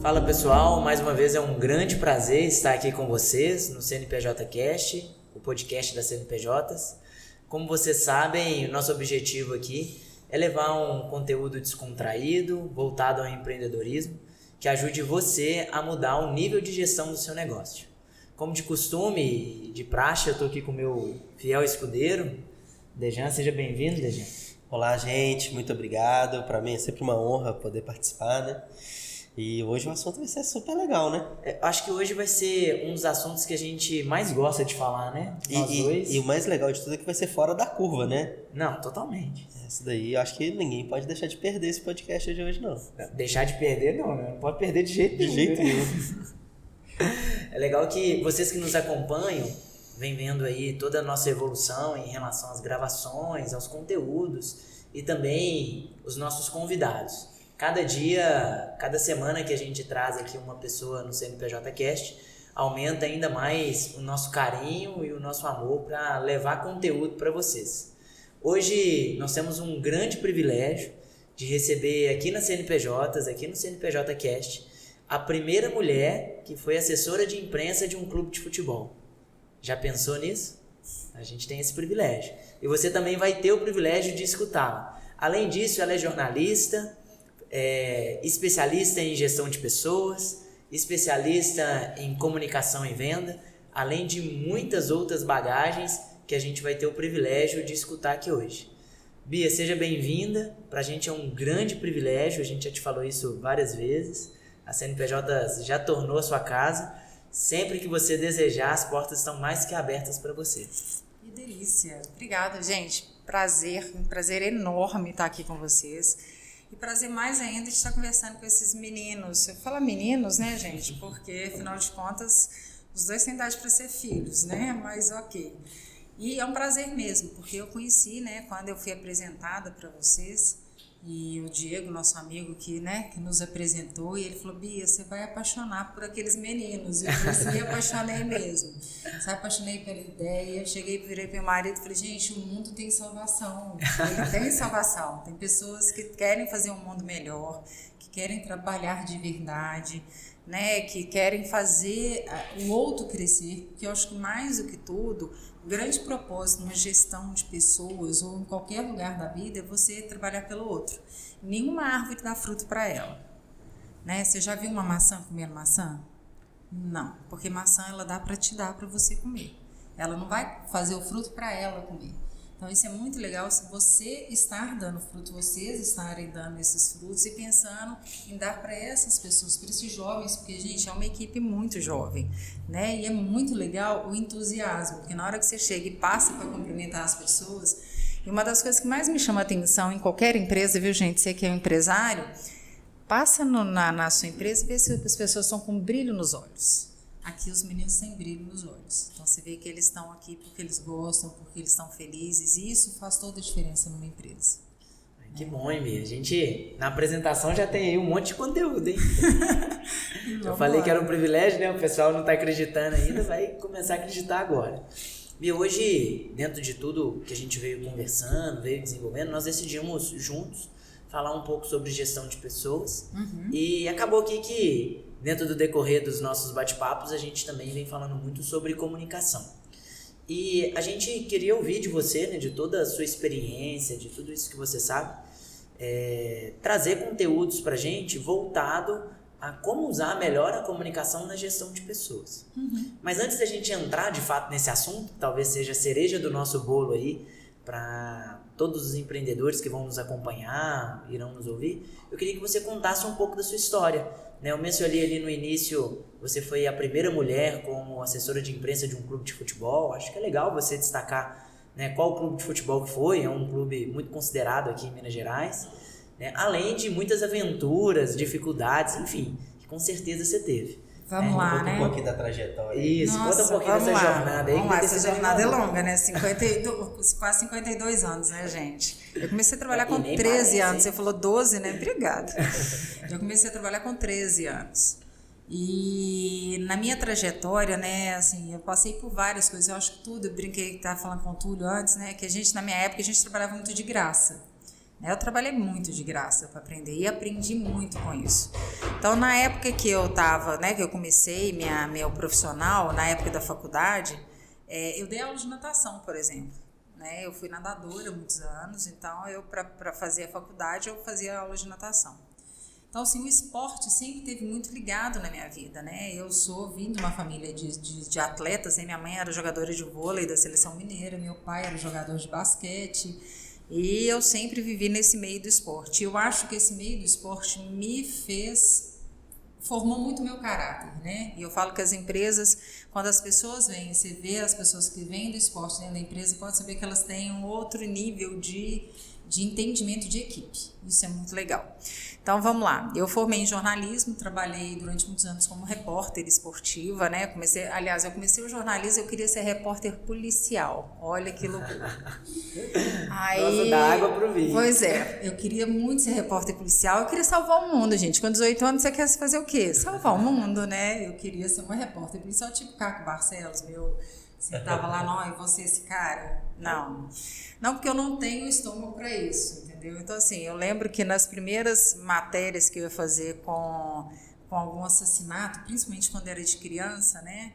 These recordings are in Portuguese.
Fala pessoal, mais uma vez é um grande prazer estar aqui com vocês no CNPJ Cast, o podcast das CNPJs. Como vocês sabem, o nosso objetivo aqui é levar um conteúdo descontraído, voltado ao empreendedorismo, que ajude você a mudar o nível de gestão do seu negócio. Como de costume, de praxe, eu estou aqui com o meu fiel escudeiro, Dejan. Seja bem-vindo, Dejan. Olá, gente, muito obrigado. Para mim é sempre uma honra poder participar, né? E hoje o assunto vai ser super legal, né? Acho que hoje vai ser um dos assuntos que a gente mais gosta de falar, né? Nós dois. E o mais legal de tudo é que vai ser fora da curva, né? Não, totalmente. Isso daí, eu acho que ninguém pode deixar de perder esse podcast de hoje, não. Deixar de perder, não, né? Não pode perder de jeito nenhum. De jeito nenhum. É legal que vocês que nos acompanham vêm vendo aí toda a nossa evolução em relação às gravações, aos conteúdos e também os nossos convidados. Cada dia, cada semana que a gente traz aqui uma pessoa no CNPJ Cast, aumenta ainda mais o nosso carinho e o nosso amor para levar conteúdo para vocês. Hoje nós temos um grande privilégio de receber aqui nas CNPJs, aqui no CNPJ Cast, a primeira mulher que foi assessora de imprensa de um clube de futebol. Já pensou nisso? A gente tem esse privilégio. E você também vai ter o privilégio de escutá-la. Além disso, ela é jornalista, especialista em gestão de pessoas, especialista em comunicação e venda, além de muitas outras bagagens que a gente vai ter o privilégio de escutar aqui hoje. Bia, seja bem-vinda. Para a gente é um grande privilégio, a gente já te falou isso várias vezes. A CNPJ já tornou a sua casa. Sempre que você desejar, as portas estão mais que abertas para você. Que delícia. Obrigada, gente. Um prazer enorme estar aqui com vocês. E prazer mais ainda de estar conversando com esses meninos. Eu falo meninos, né, gente? Porque, afinal de contas, os dois têm idade para ser filhos, né? Mas ok. E é um prazer mesmo, porque eu conheci, né, quando eu fui apresentada para vocês, e o Diego, nosso amigo que nos apresentou, e ele falou: Bia, você vai apaixonar por aqueles meninos. E eu falei assim, apaixonei mesmo. Apaixonei pela ideia. Virei para meu marido e falei: gente, o mundo tem salvação. Tem salvação. Tem pessoas que querem fazer um mundo melhor, que querem trabalhar de verdade, né, que querem fazer o outro crescer, porque eu acho que mais do que tudo, o grande propósito numa gestão de pessoas ou em qualquer lugar da vida é você trabalhar pelo outro. Nenhuma árvore dá fruto para ela, né? Você já viu uma maçã comendo maçã? Não, porque maçã ela dá para te dar para você comer. Ela não vai fazer o fruto para ela comer. Então isso é muito legal se você estar dando fruto, vocês estarem dando esses frutos e pensando em dar para essas pessoas, para esses jovens, porque, gente, é uma equipe muito jovem, né? E é muito legal o entusiasmo, porque na hora que você chega e passa para cumprimentar as pessoas, e uma das coisas que mais me chama a atenção em qualquer empresa, viu, gente, você que é um empresário, passa na sua empresa e vê se as pessoas estão com brilho nos olhos. Aqui os meninos têm brilho nos olhos. Então você vê que eles estão aqui porque eles gostam, porque eles estão felizes, e isso faz toda a diferença numa empresa. Que bom, hein, Bia? A gente, na apresentação, já tem aí um monte de conteúdo, hein? Eu falei que era um privilégio, né? O pessoal não está acreditando ainda, vai começar a acreditar agora. Bia, hoje, dentro de tudo que a gente veio conversando, veio desenvolvendo, nós decidimos juntos falar um pouco sobre gestão de pessoas. E acabou aqui que, dentro do decorrer dos nossos bate-papos, a gente também vem falando muito sobre comunicação. E a gente queria ouvir de você, né, de toda a sua experiência, de tudo isso que você sabe, trazer conteúdos pra gente voltado a como usar melhor a comunicação na gestão de pessoas. Mas antes da gente entrar de fato nesse assunto, talvez seja a cereja do nosso bolo aí, para todos os empreendedores que vão nos acompanhar, irão nos ouvir, eu queria que você contasse um pouco da sua história. Eu mencionei ali no início, você foi a primeira mulher como assessora de imprensa de um clube de futebol. Acho que é legal você destacar, né, qual clube de futebol que foi. É um clube muito considerado aqui em Minas Gerais, né, além de muitas aventuras, dificuldades, enfim, que com certeza você teve. Vamos lá, conta né? um pouquinho da trajetória. Isso, conta um pouquinho dessa jornada aí. Vamos lá, essa jornada é longa, né? Quase 52 anos, né, gente? Eu comecei a trabalhar com 13 anos. Você falou 12, né? Obrigada. Eu comecei a trabalhar com 13 anos. E na minha trajetória, né, assim, eu passei por várias coisas. Eu acho que tudo, eu brinquei que estava falando com o Túlio antes, né, que a gente, na minha época, a gente trabalhava muito de graça. Eu trabalhei muito de graça para aprender e aprendi muito com isso. Então, na época que eu estava, né, que eu comecei meu profissional, na época da faculdade, eu dei aula de natação, por exemplo. Né? Eu fui nadadora há muitos anos, então para fazer a faculdade eu fazia aula de natação. Então, assim, o esporte sempre esteve muito ligado na minha vida, né? Eu vim de uma família de atletas, né? Minha mãe era jogadora de vôlei da Seleção Mineira, meu pai era jogador de basquete, e eu sempre vivi nesse meio do esporte. Eu acho que esse meio do esporte formou muito meu caráter, né? E eu falo que as empresas, quando as pessoas vêm, você vê as pessoas que vêm do esporte dentro da empresa, pode saber que elas têm um outro nível de entendimento de equipe. Isso é muito legal. Então, vamos lá. Eu formei em jornalismo, trabalhei durante muitos anos como repórter esportiva, né? Eu comecei o jornalismo, eu queria ser repórter policial. Olha que loucura. Nossa, dá água pro vinho. Pois é, eu queria muito ser repórter policial, eu queria salvar o mundo, gente. Com 18 anos você quer fazer o quê? Salvar o mundo, né? Eu queria ser uma repórter policial, tipo Caco Barcelos, você tava lá, não, e você esse cara? Não, porque eu não tenho estômago para isso, entendeu? Então, assim, eu lembro que nas primeiras matérias que eu ia fazer com algum assassinato, principalmente quando era de criança, né?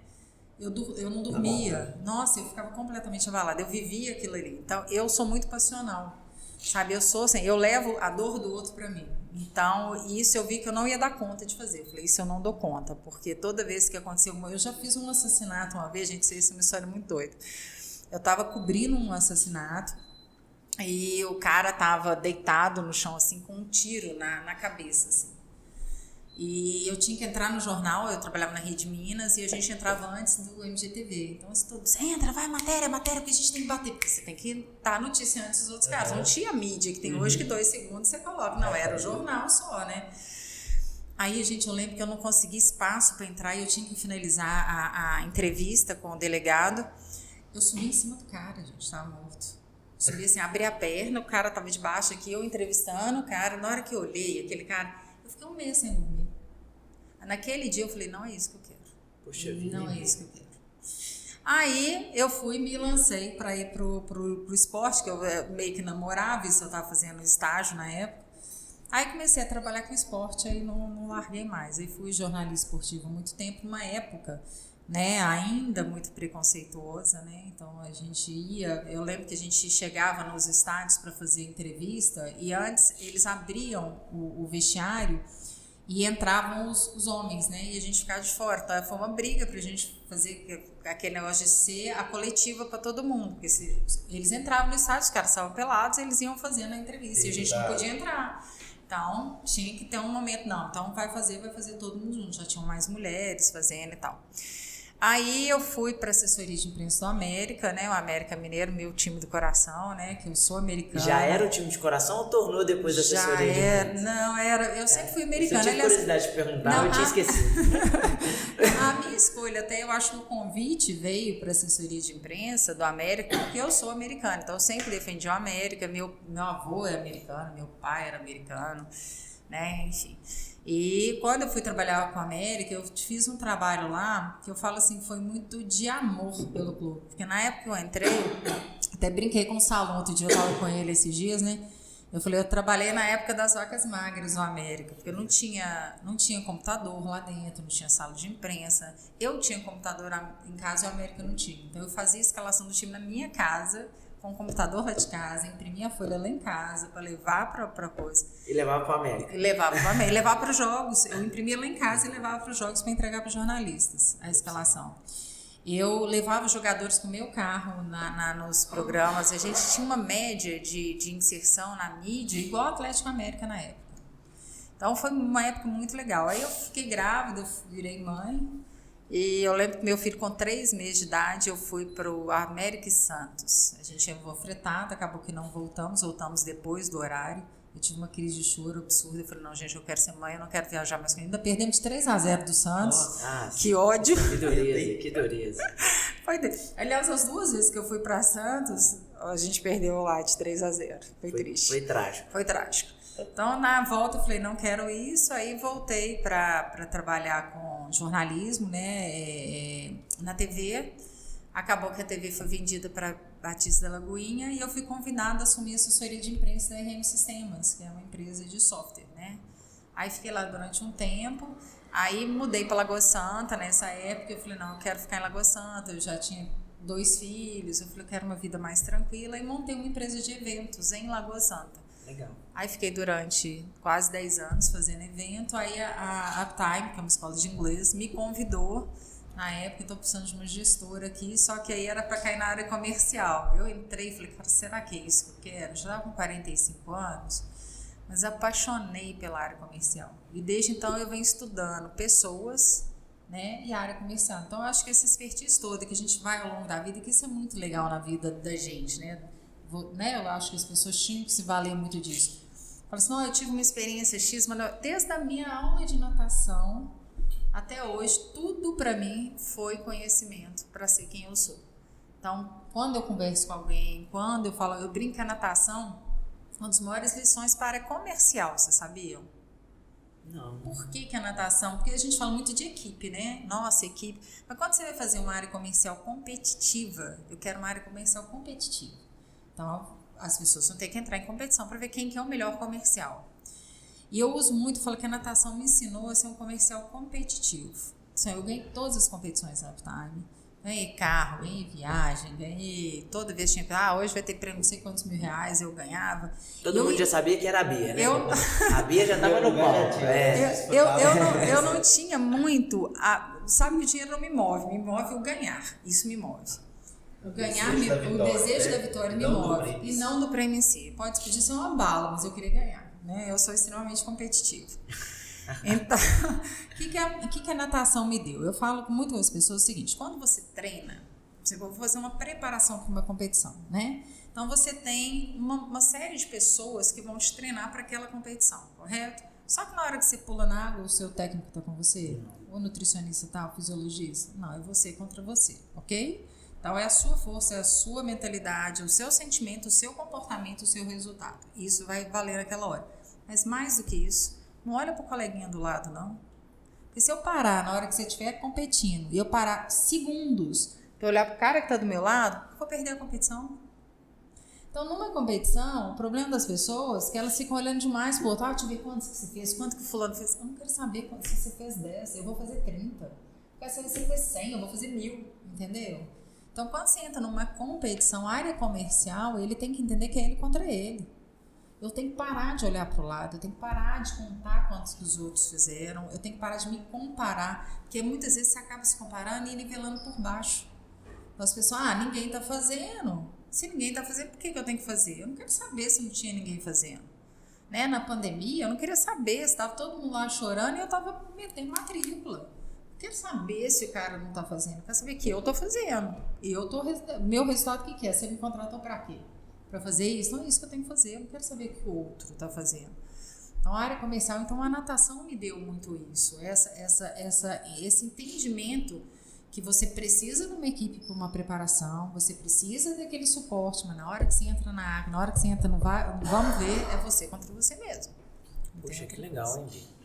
Eu não dormia. Nossa, eu ficava completamente abalada. Eu vivia aquilo ali. Então, eu sou muito passional, sabe? Eu sou assim, eu levo a dor do outro para mim. Então, isso eu vi que eu não ia dar conta de fazer. Eu falei, isso eu não dou conta, porque toda vez que aconteceu eu já fiz um assassinato uma vez, gente, isso é uma história muito doida. Eu estava cobrindo um assassinato e o cara estava deitado no chão, assim, com um tiro na cabeça, assim. E eu tinha que entrar no jornal, eu trabalhava na Rede Minas e a gente entrava antes do MGTV. Então, assim, todos, entra, vai, matéria, porque a gente tem que bater. Porque você tem que dar notícia antes dos outros caras. Não tinha mídia que tem hoje, que 2 segundos você coloca. Não, era o jornal só, né? Aí, gente, eu lembro que eu não consegui espaço para entrar e eu tinha que finalizar a entrevista com o delegado. Eu subi em cima do cara, gente, estava morto. Subi assim, abri a perna, o cara estava de baixo aqui, eu entrevistando o cara. Na hora que eu olhei aquele cara, eu fiquei 1 mês sem dormir. Naquele dia eu falei, não é isso que eu quero. Poxa vida. Não é isso que eu quero. Aí eu fui e me lancei para ir pro esporte, que eu meio que namorava, isso eu estava fazendo estágio na época. Aí comecei a trabalhar com esporte, aí não larguei mais. Aí fui jornalista esportivo há muito tempo, numa época, né, ainda muito preconceituosa, né? Então a gente eu lembro que a gente chegava nos estádios para fazer entrevista e antes eles abriam o vestiário e entravam os homens, né? E a gente ficava de fora. Então foi uma briga pra gente fazer aquele negócio de ser a coletiva para todo mundo, porque eles entravam no estádio, os caras estavam pelados, eles iam fazendo a entrevista e a gente não podia entrar. Então, tinha que ter um momento, não, então vai fazer todo mundo junto. Já tinham mais mulheres fazendo e tal. Aí eu fui para a assessoria de imprensa do América, né? O América Mineiro, meu time do coração, né? Que eu sou americana. Já era o time de coração ou tornou depois da assessoria de imprensa? Não, era. Eu sempre fui americana. Se eu tinha curiosidade de perguntar, eu tinha esquecido. A minha escolha, até eu acho que o convite veio para a assessoria de imprensa do América, porque eu sou americana. Então eu sempre defendi o América. Meu avô é americano, meu pai era americano, né? Enfim. E quando eu fui trabalhar com a América, eu fiz um trabalho lá que eu falo assim, foi muito de amor pelo clube. Porque na época que eu entrei, até brinquei com o Salom, outro dia eu estava com ele esses dias, né? Eu falei, eu trabalhei na época das vacas magras no América, porque não tinha computador lá dentro, não tinha sala de imprensa. Eu tinha computador em casa e o América não tinha. Então eu fazia a escalação do time na minha casa, com o computador lá de casa, imprimia a folha lá em casa para levar para coisa. E levava para a América. Levava para os jogos. Eu imprimia lá em casa e levava para os jogos para entregar para os jornalistas a escalação. Eu levava os jogadores com o meu carro nos programas. A gente tinha uma média de inserção na mídia igual ao Atlético América na época. Então foi uma época muito legal. Aí eu fiquei grávida, virei mãe. E eu lembro que meu filho, com 3 meses de idade, eu fui para o América e Santos. A gente levou fretada, acabou que não voltamos depois do horário. Eu tive uma crise de choro absurda. Eu falei, não, gente, eu quero ser mãe, eu não quero viajar mais com ele. Ainda perdemos de 3-0 do Santos. Nossa, que ódio. Que dureza. Aliás, as 2 vezes que eu fui para Santos, a gente perdeu lá de 3-0. Foi triste. Foi trágico. Foi trágico. Então, na volta, eu falei, não quero isso. Aí voltei para trabalhar com jornalismo, né, na TV. Acabou que a TV foi vendida para Batista da Lagoinha e eu fui convidada a assumir a assessoria de imprensa da RM Sistemas, que é uma empresa de software, né? Aí fiquei lá durante um tempo, aí mudei para Lagoa Santa nessa época, eu falei, não, eu quero ficar em Lagoa Santa, eu já tinha 2 filhos, eu falei, eu quero uma vida mais tranquila e montei uma empresa de eventos em Lagoa Santa. Legal. Aí fiquei durante quase 10 anos fazendo evento, aí a Uptime, que é uma escola de inglês, me convidou. Na época, estou precisando de uma gestora aqui, só que aí era para cair na área comercial. Eu entrei e falei, cara, será que é isso que eu quero? Eu já estava com 45 anos, mas apaixonei pela área comercial. E desde então eu venho estudando pessoas, né, e área comercial. Então eu acho que essa expertise toda que a gente vai ao longo da vida, que isso é muito legal na vida da gente, né? Eu acho que as pessoas tinham que se valer muito disso. Fala assim, não, eu tive uma experiência X, mas desde a minha aula de natação até hoje, tudo para mim foi conhecimento para ser quem eu sou. Então, quando eu converso com alguém, quando eu falo, eu brinco que a natação, uma das maiores lições para a área comercial, vocês sabiam? Não. Por que a natação? Porque a gente fala muito de equipe, né? Nossa, equipe. Mas quando você vai fazer uma área comercial competitiva, eu quero uma área comercial competitiva. Então, as pessoas vão ter que entrar em competição para ver quem que é o melhor comercial. E eu uso muito, falo que a natação me ensinou a ser um comercial competitivo. Então, eu ganhei todas as competições na Uptime. Ganhei carro, ganhei viagem, ganhei... Toda vez tinha... hoje vai ter prêmio não sei quantos mil reais, eu ganhava. Todo mundo já sabia que era a Bia, né? A Bia já estava no palco. Eu não tinha muito... sabe que o dinheiro não me move o ganhar. Isso me move. O ganhar, o desejo da vitória me move. E não do prêmio em si. Pode ser uma bala, mas eu queria ganhar. Né? Eu sou extremamente competitiva. Então, o que a natação me deu? Eu falo com muitas pessoas o seguinte, quando você treina, você vai fazer uma preparação para uma competição, né? Então, você tem uma série de pessoas que vão te treinar para aquela competição, correto? Só que na hora que você pula na água, o seu técnico está com você? O nutricionista está, o fisiologista? Não, é você contra você, ok? Então, é a sua força, é a sua mentalidade, o seu sentimento, o seu comportamento, o seu resultado. Isso vai valer naquela hora. Mas mais do que isso, não olha para o coleguinha do lado, não. Porque se eu parar na hora que você estiver competindo e eu parar segundos para olhar para o cara que está do meu lado, eu vou perder a competição. Então, numa competição, o problema das pessoas é que elas ficam olhando demais para o outro. Deixa eu ver quantos que você fez, quanto que o fulano fez. Eu não quero saber quantos que você fez 10, eu vou fazer 30. Eu quero saber se você fez 100, eu vou fazer 1000, entendeu? Então, quando você entra numa competição, área comercial, ele tem que entender que é ele contra ele. Eu tenho que parar de olhar para o lado, eu tenho que parar de contar quantos que os outros fizeram, eu tenho que parar de me comparar, porque muitas vezes você acaba se comparando e nivelando por baixo. Então as pessoas, ninguém está fazendo. Se ninguém está fazendo, por que eu tenho que fazer? Eu não quero saber se não tinha ninguém fazendo. Né? Na pandemia, eu não queria saber se estava todo mundo lá chorando e eu estava metendo matrícula. Eu quero saber se o cara não está fazendo, eu quero saber que eu estou fazendo. E meu resultado o que é? Você me contratou para quê? Para fazer isso? Não é isso que eu tenho que fazer, eu não quero saber o que o outro está fazendo. Então, a área comercial, então a natação me deu muito isso, esse entendimento que você precisa de uma equipe para uma preparação, você precisa daquele suporte, mas na hora que você entra na água, na hora que você entra no vamos ver, é você contra você mesmo. Poxa, que legal, hein, Bia?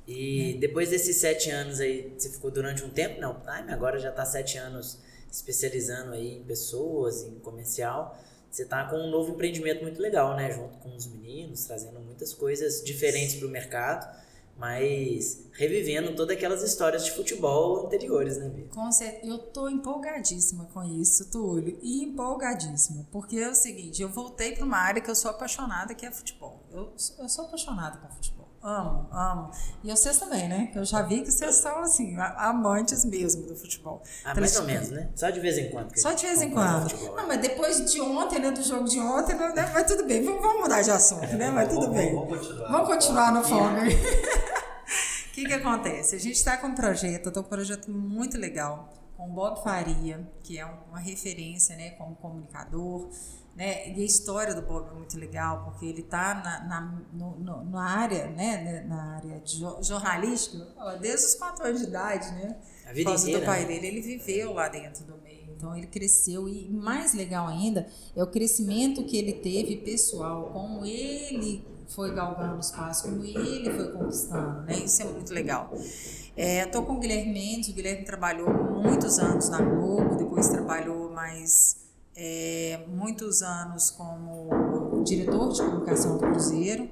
E depois desses 7 anos aí, você ficou durante um tempo na Uptime, agora já está 7 anos especializando aí em pessoas, em comercial. Você tá com um novo empreendimento muito legal, né? Junto com os meninos, trazendo muitas coisas diferentes para o mercado, mas revivendo todas aquelas histórias de futebol anteriores, né, Bia? Com certeza. Eu tô empolgadíssima com isso, Túlio. Empolgadíssima. Porque é o seguinte, eu voltei para uma área que eu sou apaixonada, que é futebol. Eu sou apaixonada por futebol. Amo. E vocês também, né? Eu já vi que vocês são, assim, amantes mesmo do futebol. Mais ou menos, né? Só de vez em quando. Só de vez em quando. Futebol, não, mas depois de ontem, né? Do jogo de ontem, né? Mas tudo bem. Vamos mudar de assunto, né? Mas tudo bem. Vamos continuar no Fonger. O que acontece? A gente está com um projeto, eu tô com um projeto muito legal, com o Bob Faria, que é uma referência, né? Como comunicador. Né? E a história do Bob é muito legal, porque ele está na área, né? Na área jornalística, desde os 4 anos de idade, né? A vida inteira, do pai dele, ele viveu lá dentro do meio, então ele cresceu, e mais legal ainda é o crescimento que ele teve pessoal, como ele foi galgando os passos, como ele foi conquistando, né? Isso é muito legal. Estou com o Guilherme Mendes. O Guilherme trabalhou muitos anos na Globo, depois trabalhou mais muitos anos como diretor de comunicação do Cruzeiro.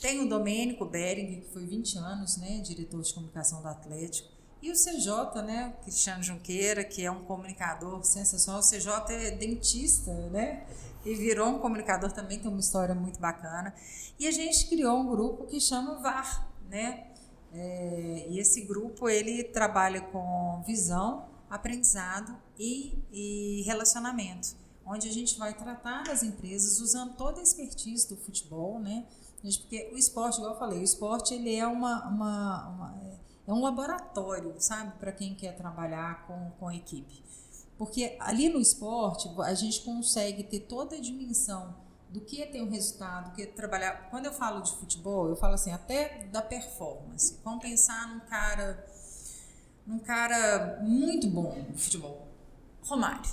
Tem o Domênico Bering, que foi 20 anos, né, diretor de comunicação do Atlético. E o CJ, né, Cristiano Junqueira, que é um comunicador sensacional. O CJ é dentista, né, e virou um comunicador também, tem uma história muito bacana. E a gente criou um grupo que chama VAR, né, e esse grupo, ele trabalha com visão, aprendizado e relacionamento, onde a gente vai tratar das empresas usando toda a expertise do futebol, né, porque o esporte, igual eu falei, o esporte ele é é um laboratório, sabe, para quem quer trabalhar com a equipe. Porque ali no esporte a gente consegue ter toda a dimensão do que é ter um resultado, do que é trabalhar. Quando eu falo de futebol, eu falo assim, até da performance. Vamos pensar num cara muito bom no futebol. Romário.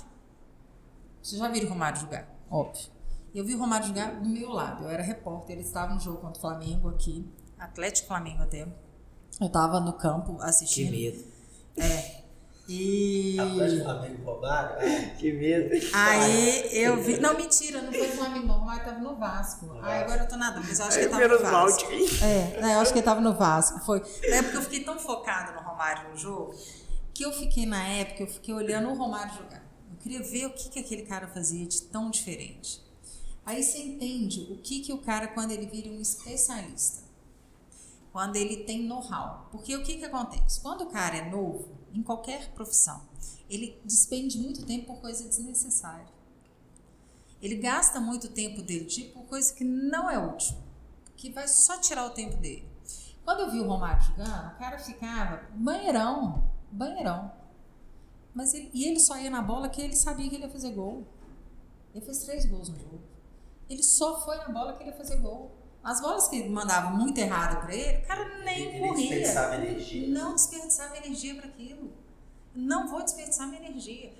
Vocês já viram o Romário jogar? Óbvio. Eu vi o Romário jogar do meu lado. Eu era repórter, ele estava no jogo contra o Flamengo aqui, Atlético Flamengo até. Eu estava no campo assistindo. Que medo. E... Atlético Flamengo roubaram? Que medo. Aí eu vi... Não, mentira, não foi o Flamengo, não. O Romário estava no Vasco. Agora eu tô na dúvida, mas eu acho que ele estava no Vasco. Eu acho que ele estava no Vasco. Foi. Na época eu fiquei tão focada no Romário no jogo, que eu fiquei olhando o Romário jogar. Eu queria ver o que aquele cara fazia de tão diferente. Aí você entende o que o cara, quando ele vira um especialista, quando ele tem know-how. Porque o que acontece? Quando o cara é novo, em qualquer profissão, ele despende muito tempo por coisa desnecessária. Ele gasta muito tempo dele por coisa que não é útil, que vai só tirar o tempo dele. Quando eu vi o Romário jogando, o cara ficava banheirão. Mas ele só ia na bola que ele sabia que ele ia fazer gol. Ele fez 3 gols no jogo. Ele só foi na bola que ele ia fazer gol. As bolas que mandavam muito errado para ele, o cara nem corria. Desperdiçava energia. Não desperdiçava energia para aquilo. Não vou desperdiçar minha energia.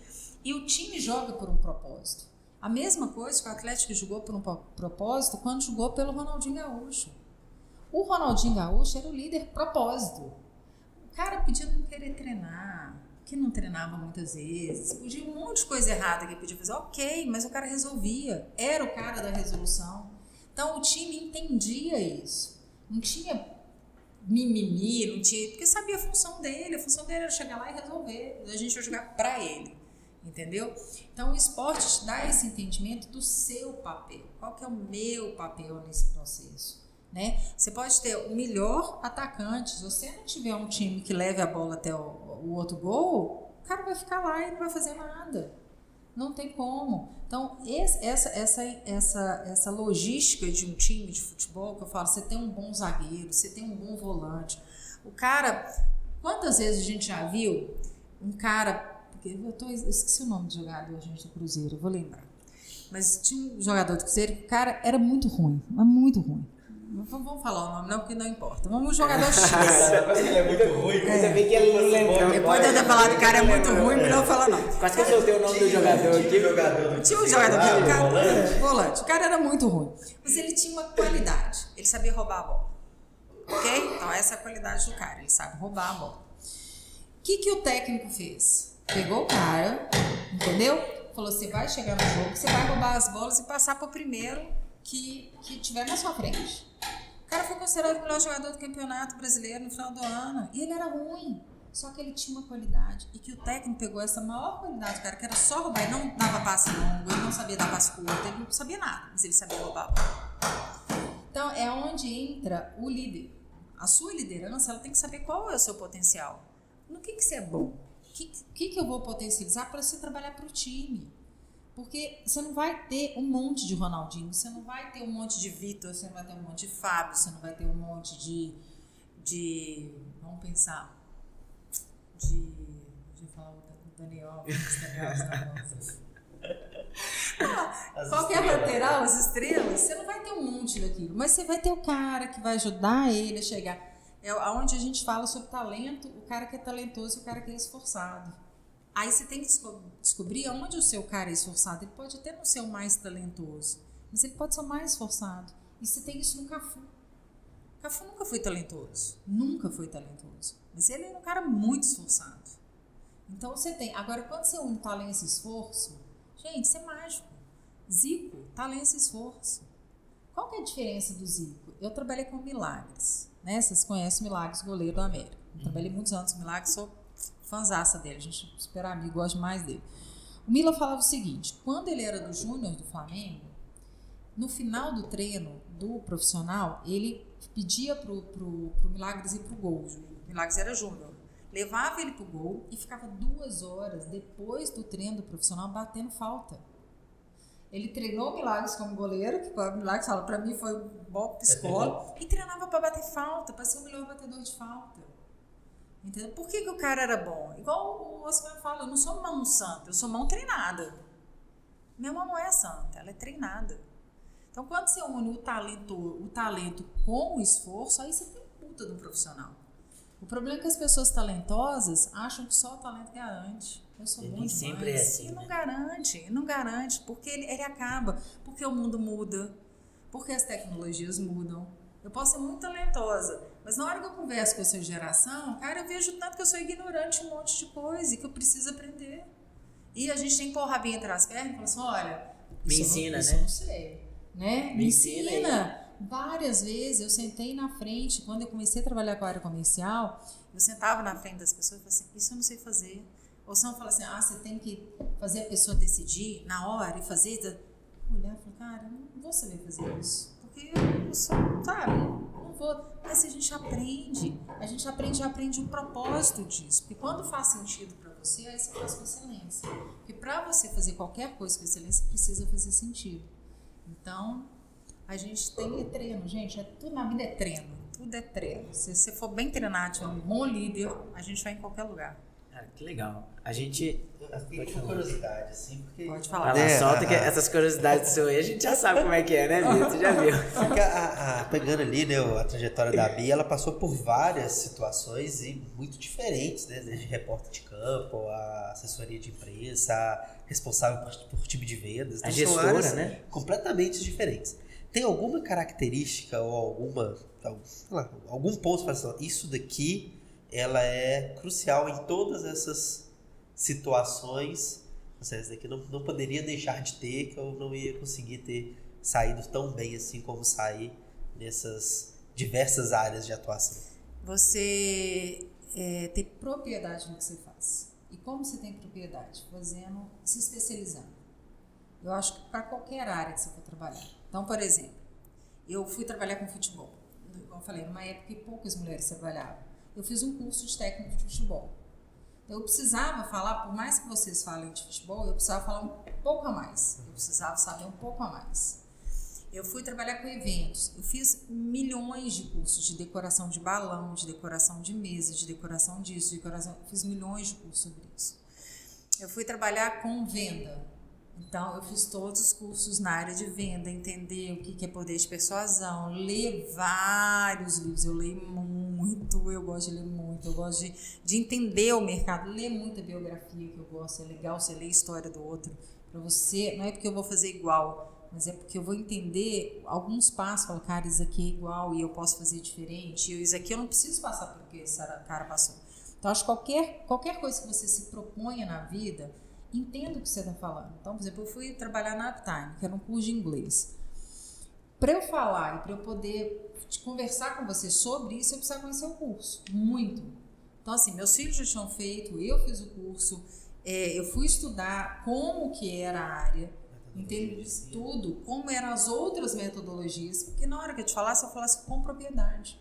E o time joga por um propósito. A mesma coisa que o Atlético jogou por um propósito quando jogou pelo Ronaldinho Gaúcho. O Ronaldinho Gaúcho era o líder propósito. O cara podia não querer treinar, que não treinava muitas vezes, podia um monte de coisa errada que podia fazer, ok, mas o cara resolvia, era o cara da resolução. Então o time entendia isso, não tinha mimimi, não tinha, porque sabia a função dele era chegar lá e resolver, a gente ia jogar pra ele, entendeu? Então o esporte te dá esse entendimento do seu papel, qual que é o meu papel nesse processo, né? Você pode ter o melhor atacante, se você não tiver um time que leve a bola até o outro gol, o cara vai ficar lá e não vai fazer nada. Não tem como. Então, essa logística de um time de futebol, que eu falo, você tem um bom zagueiro, você tem um bom volante. O cara, quantas vezes a gente já viu um cara, eu esqueci o nome do jogador, gente, do Cruzeiro, eu vou lembrar. Mas tinha um jogador do Cruzeiro que o cara era muito ruim, mas muito ruim. Não vamos falar o nome não, porque não importa. Vamos jogador X. Ele é muito ruim. Ainda bem que ele não lembrou. Depois de eu ter falado que o cara é muito ruim, melhor falar não. Quase que eu soltei o nome do jogador aqui. Tinha um jogador aqui, volante. O cara era muito ruim. Mas ele tinha uma qualidade. Ele sabia roubar a bola. Ok? Então essa é a qualidade do cara. Ele sabe roubar a bola. O que o técnico fez? Pegou o cara, entendeu? Falou, você vai chegar no jogo, você vai roubar as bolas e passar para o primeiro que tiver na sua frente. O cara foi considerado o melhor jogador do campeonato brasileiro no final do ano. E ele era ruim. Só que ele tinha uma qualidade. E que o técnico pegou essa maior qualidade, cara, que era só roubar. Ele não dava passe longo, ele não sabia dar passe curto, ele não sabia nada, mas ele sabia roubar. Então, é onde entra o líder. A sua liderança, ela tem que saber qual é o seu potencial. No que você é bom? O que eu vou potencializar para você trabalhar para o time? Porque você não vai ter um monte de Ronaldinho, você não vai ter um monte de Vitor, você não vai ter um monte de Fábio, você não vai ter um monte de vamos pensar, deixa eu falar o Daniel, qualquer lateral, as estrelas, você não vai ter um monte daquilo, mas você vai ter o cara que vai ajudar ele a chegar. É onde a gente fala sobre talento, o cara que é talentoso e o cara que é esforçado. Aí você tem que descobrir onde o seu cara é esforçado. Ele pode até não ser o mais talentoso, mas ele pode ser o mais esforçado. E você tem isso no Cafu. O Cafu nunca foi talentoso. Nunca foi talentoso. Mas ele era um cara muito esforçado. Então você tem... Agora, quando você une talento e esforço, gente, isso é mágico. Zico, talento e esforço. Qual que é a diferença do Zico? Eu trabalhei com Milagres, né? Vocês conhecem o Milagres, goleiro do América. Trabalhei muitos anos com o Milagres, sou fãzaça dele. A gente é super amigo, gosto mais dele. O Mila falava o seguinte, quando ele era do Júnior do Flamengo, no final do treino do profissional, ele pedia pro Milagres ir pro gol. O Milagres era Júnior. Levava ele pro gol e ficava 2 horas depois do treino do profissional batendo falta. Ele treinou o Milagres como goleiro, que o Milagres fala, pra mim foi um bom psicólogo, e treinava para bater falta, para ser o melhor batedor de falta. Entendeu? Por que o cara era bom? Igual o Oscar fala, eu não sou mão santa, eu sou mão treinada. Minha mão não é santa, ela é treinada. Então, quando você une o talento com o esforço, aí você tem puta do profissional. O problema é que as pessoas talentosas acham que só o talento garante. Eu sou bom demais. Sempre é assim, e não garante, porque ele acaba, porque o mundo muda, porque as tecnologias mudam. Eu posso ser muito talentosa, mas na hora que eu converso com essa geração, cara, eu vejo tanto que eu sou ignorante em um monte de coisa e que eu preciso aprender. E a gente tem que pôr o rabinho entre as pernas e falar assim, olha, me ensina, né? Não sei, né? Me ensina. Várias vezes eu sentei na frente, quando eu comecei a trabalhar com a área comercial, eu sentava na frente das pessoas e falava assim, isso eu não sei fazer. Ou senão fala assim, você tem que fazer a pessoa decidir na hora e fazer. Olhar e falar, cara, eu não vou saber fazer isso. Porque eu sou, sabe, não vou. Mas a gente aprende um propósito disso. Porque quando faz sentido para você, aí você faz com excelência. Porque para você fazer qualquer coisa com excelência, precisa fazer sentido. Então, a gente tem treino, gente. Tudo na vida é treino. Tudo é treino. Se você for bem treinado, tiver um bom líder, a gente vai em qualquer lugar. Cara, que legal. A gente... Fiquei com curiosidade, assim, porque... Pode falar. Vai lá, solta que essas curiosidades do seu aí, a gente já sabe como é que é, né, Bia? Você já viu. Pegando ali, né, a trajetória da Bia, ela passou por várias situações e muito diferentes, né? Desde repórter de campo, a assessoria de imprensa, responsável por time de vendas. A gestora, né? Completamente diferentes. Tem alguma característica ou algum ponto para falar, isso daqui... ela é crucial em todas essas situações. Essa daqui não poderia deixar de ter, que eu não ia conseguir ter saído tão bem assim como saí nessas diversas áreas de atuação. Você ter propriedade no que você faz. E como você tem propriedade? Se especializando. Eu acho que para qualquer área que você for trabalhar. Então, por exemplo, eu fui trabalhar com futebol. Como eu falei, numa época que poucas mulheres trabalhavam. Eu fiz um curso de técnico de futebol. Eu precisava falar, por mais que vocês falem de futebol, eu precisava falar um pouco a mais. Eu precisava saber um pouco a mais. Eu fui trabalhar com eventos. Eu fiz milhões de cursos de decoração de balão, de decoração de mesa, de decoração disso, fiz milhões de cursos sobre isso. Eu fui trabalhar com venda. Então, eu fiz todos os cursos na área de venda, entender o que é poder de persuasão, ler vários livros, eu leio muito, eu gosto de ler muito, eu gosto de entender o mercado, ler muita biografia que eu gosto, é legal você ler a história do outro, para você, não é porque eu vou fazer igual, mas é porque eu vou entender alguns passos, falar, cara, isso aqui é igual e eu posso fazer diferente, isso aqui eu não preciso passar pelo que esse cara passou. Então, acho que qualquer coisa que você se proponha na vida, entenda o que você está falando. Então, por exemplo, eu fui trabalhar na Uptime, que era um curso de inglês. Para eu falar e para eu poder conversar com você sobre isso, eu precisava conhecer o curso. Muito. Então, assim, meus filhos já tinham feito, eu fiz o curso, eu fui estudar como que era a área, entender tudo, como eram as outras metodologias, porque na hora que eu te falasse, eu falasse com propriedade.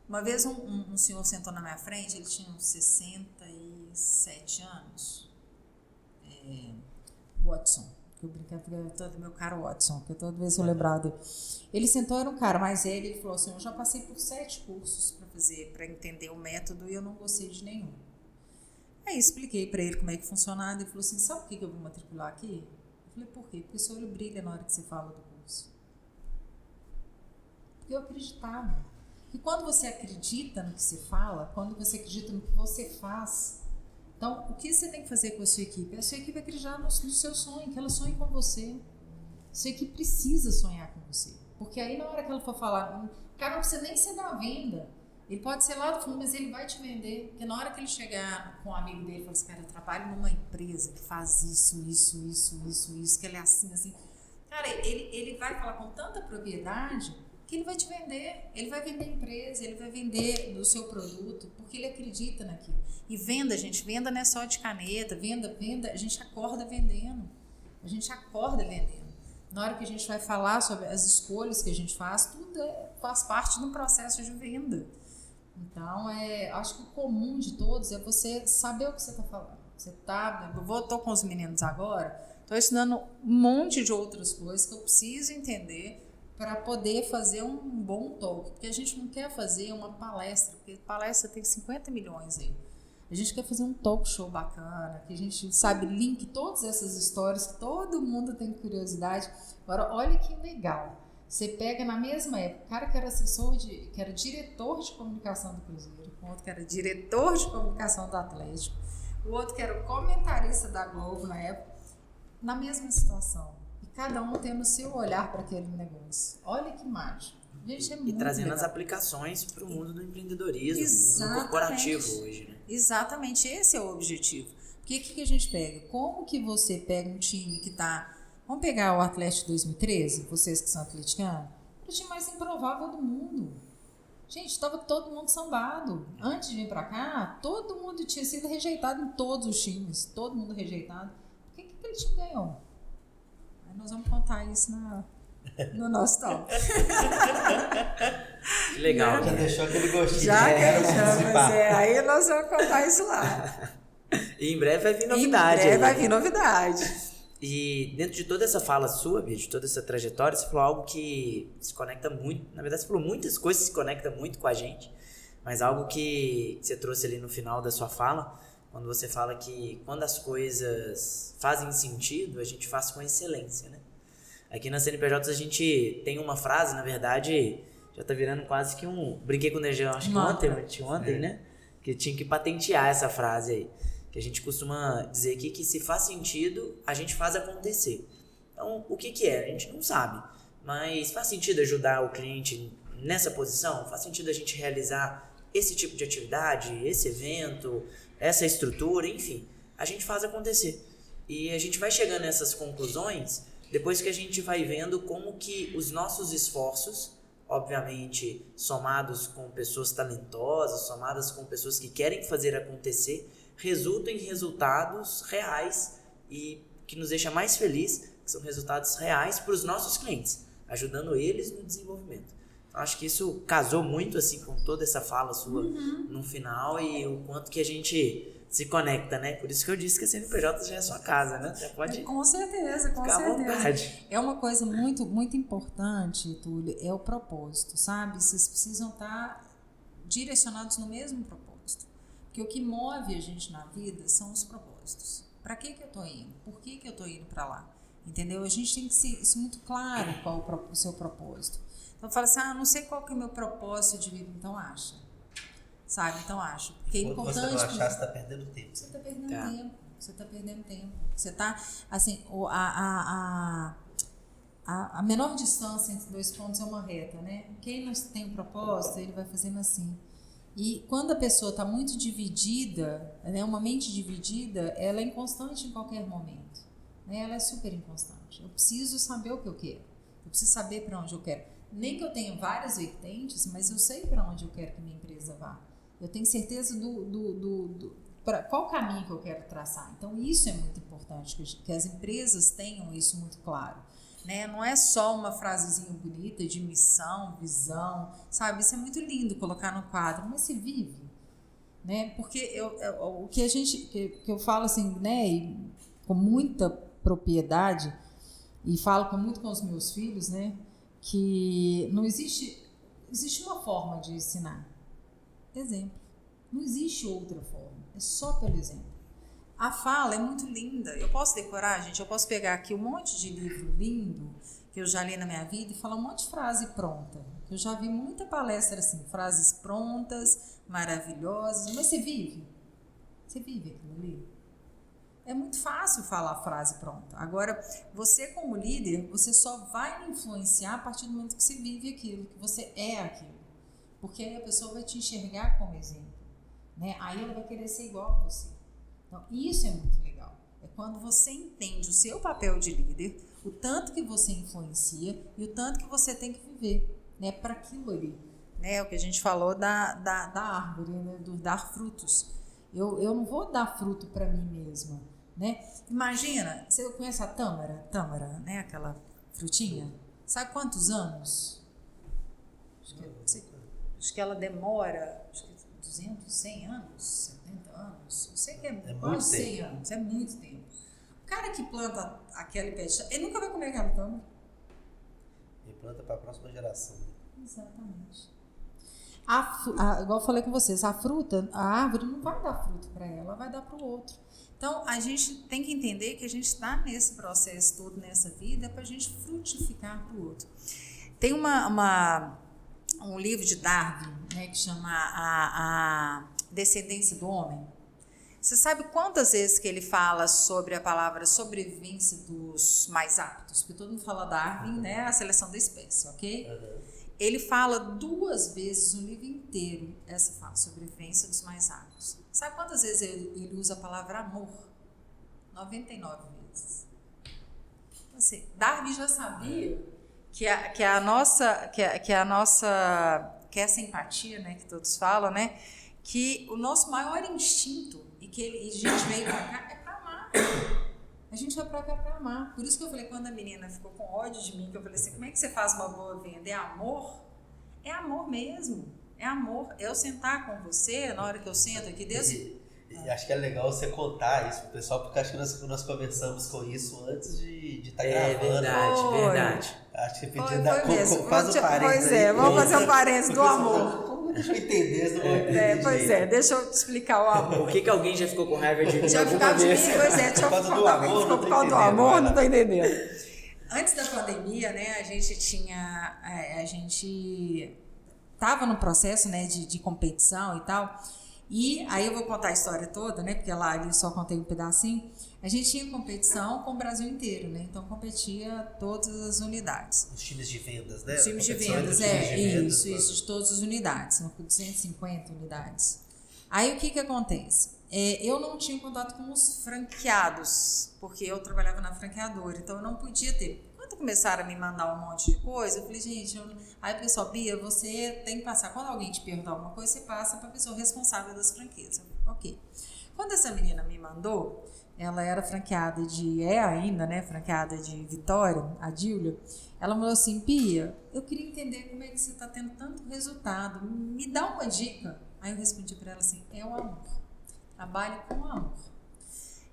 Uma vez um senhor sentou na minha frente, ele tinha uns 67 anos. Watson, que eu brincava todo meu caro Watson, que toda vez eu lembrado. Ele sentou, era um cara mais velho, ele falou assim, eu já passei por 7 cursos para entender o método e eu não gostei de nenhum. Aí expliquei para ele como é que funcionava, ele falou assim, sabe por que eu vou matricular aqui? Eu falei, por quê? Porque o seu olho brilha na hora que você fala do curso. Porque eu acreditava. E quando você acredita no que você fala, quando você acredita no que você faz, então, o que você tem que fazer com a sua equipe? A sua equipe acreditar no seu sonho, que ela sonhe com você. A sua equipe precisa sonhar com você. Porque aí na hora que ela for falar, o cara não precisa nem ser da venda. Ele pode ser lá do fundo, mas ele vai te vender. Porque na hora que ele chegar com um amigo dele e falar assim, cara, eu trabalho numa empresa que faz isso, que ele é assim. Cara, ele vai falar com tanta propriedade que ele vai te vender. Ele vai vender a empresa, ele vai vender do seu produto, porque ele acredita naquilo. E venda, gente, venda não é só de caneta, venda, a gente acorda vendendo. A gente acorda vendendo. Na hora que a gente vai falar sobre as escolhas que a gente faz, tudo faz parte do processo de venda. Então, acho que o comum de todos é você saber o que você está falando. Estou com os meninos agora, estou estudando um monte de outras coisas que eu preciso entender para poder fazer um bom talk. Porque a gente não quer fazer uma palestra, porque palestra tem 50 milhões aí. A gente quer fazer um talk show bacana, que a gente sabe, link todas essas histórias que todo mundo tem curiosidade. Agora, olha que legal. Você pega na mesma época, o cara que era que era diretor de comunicação do Cruzeiro, o outro que era diretor de comunicação do Atlético, o outro que era o comentarista da Globo na época, na mesma situação. E cada um tendo o seu olhar para aquele negócio. Olha que mágico. Gente, e trazendo legal as aplicações para o mundo do empreendedorismo, o mundo corporativo hoje, né? Exatamente, esse é o objetivo. Porque o que a gente pega? Como que você pega um time que está... Vamos pegar o Atlético 2013, vocês que são atleticanos? O time mais improvável do mundo. Gente, estava todo mundo sambado. Antes de vir para cá, todo mundo tinha sido rejeitado em todos os times. Todo mundo rejeitado. Por que aquele time ganhou? Aí nós vamos contar isso no nosso talk. Que legal. Já deixou aquele gostinho. Já deixou, mas aí nós vamos contar isso lá. E em breve vai vir novidade. Em breve vai vir novidade. E dentro de toda essa fala sua, Bia, de toda essa trajetória, você falou algo que se conecta muito. Na verdade, você falou muitas coisas que se conectam muito com a gente, mas algo que você trouxe ali no final da sua fala, quando você fala que quando as coisas fazem sentido, a gente faz com excelência, né? Aqui na CNPJ a gente tem uma frase, na verdade, já tá virando quase que um... Brinquei com o Nejão, acho que ontem, né? Que tinha que patentear essa frase aí. Que a gente costuma dizer aqui que se faz sentido, a gente faz acontecer. Então, o que é? A gente não sabe. Mas faz sentido ajudar o cliente nessa posição? Faz sentido a gente realizar esse tipo de atividade, esse evento, essa estrutura, enfim. A gente faz acontecer. E a gente vai chegando nessas conclusões depois que a gente vai vendo como que os nossos esforços, obviamente somados com pessoas talentosas, somadas com pessoas que querem fazer acontecer, resultam em resultados reais e que nos deixa mais feliz, que são resultados reais para os nossos clientes, ajudando eles no desenvolvimento. Então, acho que isso casou muito assim com toda essa fala sua no final e o quanto que a gente se conecta, né? Por isso que eu disse que a CNPJ já é a sua casa, né? Você pode com certeza, com ficar certeza. à vontade. É uma coisa muito, muito importante, Túlio, é o propósito, sabe? Vocês precisam estar direcionados no mesmo propósito. Porque o que move a gente na vida são os propósitos. Para que eu estou indo? Por que eu estou indo para lá? Entendeu? A gente tem que ser isso muito claro qual o seu propósito. Então, fala assim, não sei qual que é o meu propósito de vida. Então, acha. Sabe? Então, acha. Porque é importante... Quando você não achar, você está perdendo tempo. Você está perdendo tempo. Você está perdendo tempo. Você está, assim, a menor distância entre dois pontos é uma reta, né? Quem não tem um propósito, ele vai fazendo assim. E quando a pessoa está muito dividida, né, uma mente dividida, ela é inconstante em qualquer momento. Né? Ela é super inconstante. Eu preciso saber o que eu quero. Eu preciso saber para onde eu quero. Nem que eu tenha várias vertentes, mas eu sei para onde eu quero que minha empresa vá. Eu tenho certeza para qual caminho que eu quero traçar. Então, isso é muito importante, que as empresas tenham isso muito claro. Né? Não é só uma frasezinha bonita de missão, visão, sabe? Isso é muito lindo colocar no quadro, mas se vive, né? Porque o que que eu falo assim, né? E com muita propriedade e falo muito com os meus filhos, né? Que não existe uma forma de ensinar. Exemplo. Não existe outra forma. É só pelo exemplo. A fala é muito linda. Eu posso decorar, gente? Eu posso pegar aqui um monte de livro lindo que eu já li na minha vida e falar um monte de frase pronta. Eu já vi muita palestra assim, frases prontas, maravilhosas, mas você vive? Você vive aquilo ali? É muito fácil falar a frase pronta. Agora, você como líder, você só vai influenciar a partir do momento que você vive aquilo, que você é aquilo. Porque aí a pessoa vai te enxergar como exemplo, né? Aí ela vai querer ser igual a você. Então, isso é muito legal. É quando você entende o seu papel de líder, o tanto que você influencia e o tanto que você tem que viver, né, para aquilo ali. Né, o que a gente falou da árvore, né, do dar frutos. Eu não vou dar fruto para mim mesma, né? Imagina, você conhece a tâmara, né, aquela frutinha? Sabe quantos anos? Acho que ela demora 200, 100 anos, 70 anos. Eu sei que é quase 100 anos, é muito tempo. O cara que planta aquele pé de chá, ele nunca vai comer aquela tâmara. Ele planta para a próxima geração. Exatamente. Igual eu falei com vocês, a árvore não vai dar fruto para ela vai dar para o outro. Então, a gente tem que entender que a gente está nesse processo todo, nessa vida, para a gente frutificar para o outro. Tem um livro de Darwin, né, que chama a Descendência do Homem. Você sabe quantas vezes que ele fala sobre a palavra sobrevivência dos mais aptos? Porque todo mundo fala Darwin, né, a seleção da espécie, ok? Ele fala 2 vezes no livro inteiro essa fala, sobrevivência dos mais aptos. Sabe quantas vezes ele usa a palavra amor? 99 vezes. Assim, Darwin já sabia que essa empatia, né, que todos falam, né, que o nosso maior instinto e a gente veio pra cá é pra amar. A gente vai pra cá pra amar. Por isso que eu falei, quando a menina ficou com ódio de mim, que eu falei assim, como é que você faz uma boa venda? É amor? É amor mesmo. É amor. Eu sentar com você, na hora que eu sento aqui, Deus... Acho que é legal você contar isso pro pessoal, porque acho que nós conversamos com isso antes de estar gravando. Verdade. Acho que podia faz o parênteses. Pois é, vamos fazer um parênteses do amor. Deixa eu entender, não vou entender. Pois é, deixa eu te explicar o amor. Por que alguém já ficou com raiva de mim já alguma vez? Pois é, deixa eu falar do amor, por causa do amor, não tô entendendo. Antes da pandemia, né, a gente tava no processo, né, de competição e tal. E aí eu vou contar a história toda, né, porque lá ali só contei um pedacinho. A gente tinha competição com o Brasil inteiro, né? Então competia todas as unidades. Os times de vendas, né? Os times de vendas, isso, de todas as unidades, são 250 unidades. Aí o que acontece? Eu não tinha contato com os franqueados, porque eu trabalhava na franqueadora, então eu não podia ter. Quando começaram a me mandar um monte de coisa, eu falei, gente, aí o pessoal, Bia, você tem que passar, quando alguém te perguntar alguma coisa, você passa para a pessoa responsável das franquias. Ok. Quando essa menina me mandou, ela era franqueada ainda, né, franqueada de Vitória, a Dília, ela falou assim, Bia, eu queria entender como é que você está tendo tanto resultado, me dá uma dica. Aí eu respondi para ela assim, é o amor, trabalhe com amor.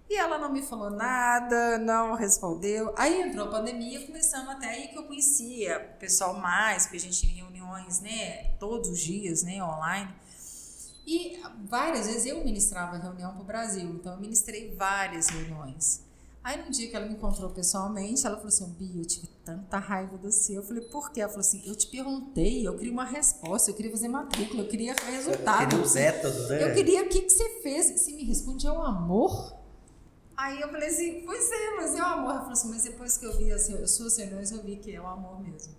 E ela não me falou nada, não respondeu. Aí entrou a pandemia, começamos até aí que eu conhecia o pessoal mais, porque a gente tinha reuniões, né, todos os dias, né, online. E várias vezes eu ministrava reunião para o Brasil, então eu ministrei várias reuniões. Aí no dia que ela me encontrou pessoalmente, ela falou assim, Bia, eu tive tanta raiva do seu. Eu falei, por quê? Ela falou assim, eu te perguntei, eu queria uma resposta, eu queria fazer matrícula, eu queria resultado. Eu queria um método, né? Eu queria o que você fez. Você me responde, é o amor? Aí eu falei assim, pois é, mas é o amor. Ela falou assim, mas depois que eu vi as suas reuniões, eu vi que é o amor mesmo.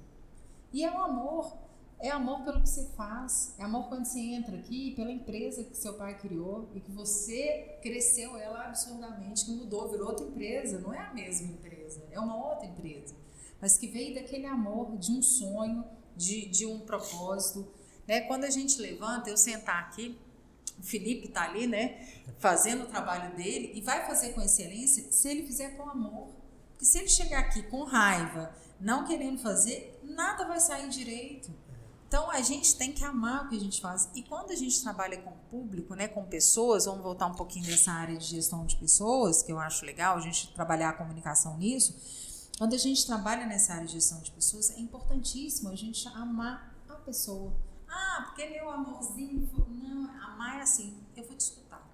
E é o amor. É amor pelo que você faz, é amor quando você entra aqui, pela empresa que seu pai criou e que você cresceu ela absurdamente, que mudou, virou outra empresa, não é a mesma empresa, é uma outra empresa, mas que veio daquele amor, de um sonho, de um propósito, né? Quando a gente levanta, eu sentar aqui, o Felipe tá ali, né, fazendo o trabalho dele e vai fazer com excelência se ele fizer com amor, porque se ele chegar aqui com raiva, não querendo fazer, nada vai sair direito. Então, a gente tem que amar o que a gente faz. E quando a gente trabalha com o público, né, com pessoas, vamos voltar um pouquinho nessa área de gestão de pessoas, que eu acho legal a gente trabalhar a comunicação nisso. Quando a gente trabalha nessa área de gestão de pessoas, é importantíssimo a gente amar a pessoa. Ah, porque meu amorzinho... Não, amar é assim, eu vou te escutar.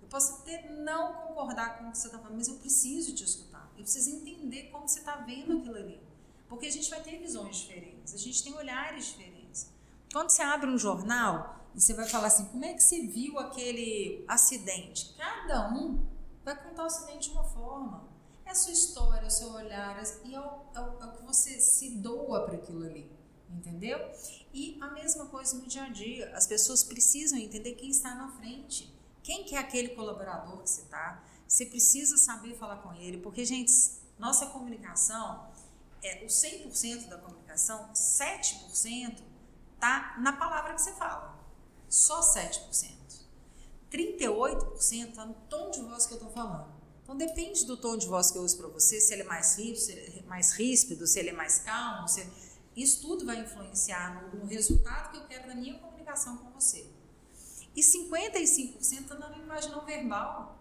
Eu posso até não concordar com o que você está falando, mas eu preciso te escutar. Eu preciso entender como você está vendo aquilo ali. Porque a gente vai ter visões diferentes, a gente tem olhares diferentes. Quando você abre um jornal e você vai falar assim, como é que você viu aquele acidente? Cada um vai contar o acidente de uma forma. É a sua história, é o seu olhar, e é o que você se doa para aquilo ali, entendeu? E a mesma coisa no dia a dia, as pessoas precisam entender quem está na frente, quem que é aquele colaborador que você está, você precisa saber falar com ele, porque, gente, nossa comunicação, o 100% da comunicação, 7% está na palavra que você fala, só 7%. 38% está no tom de voz que eu estou falando. Então, depende do tom de voz que eu uso para você, se ele é mais ríspido, se ele é mais calmo, isso tudo vai influenciar no resultado que eu quero da minha comunicação com você. E 55% está na linguagem não verbal.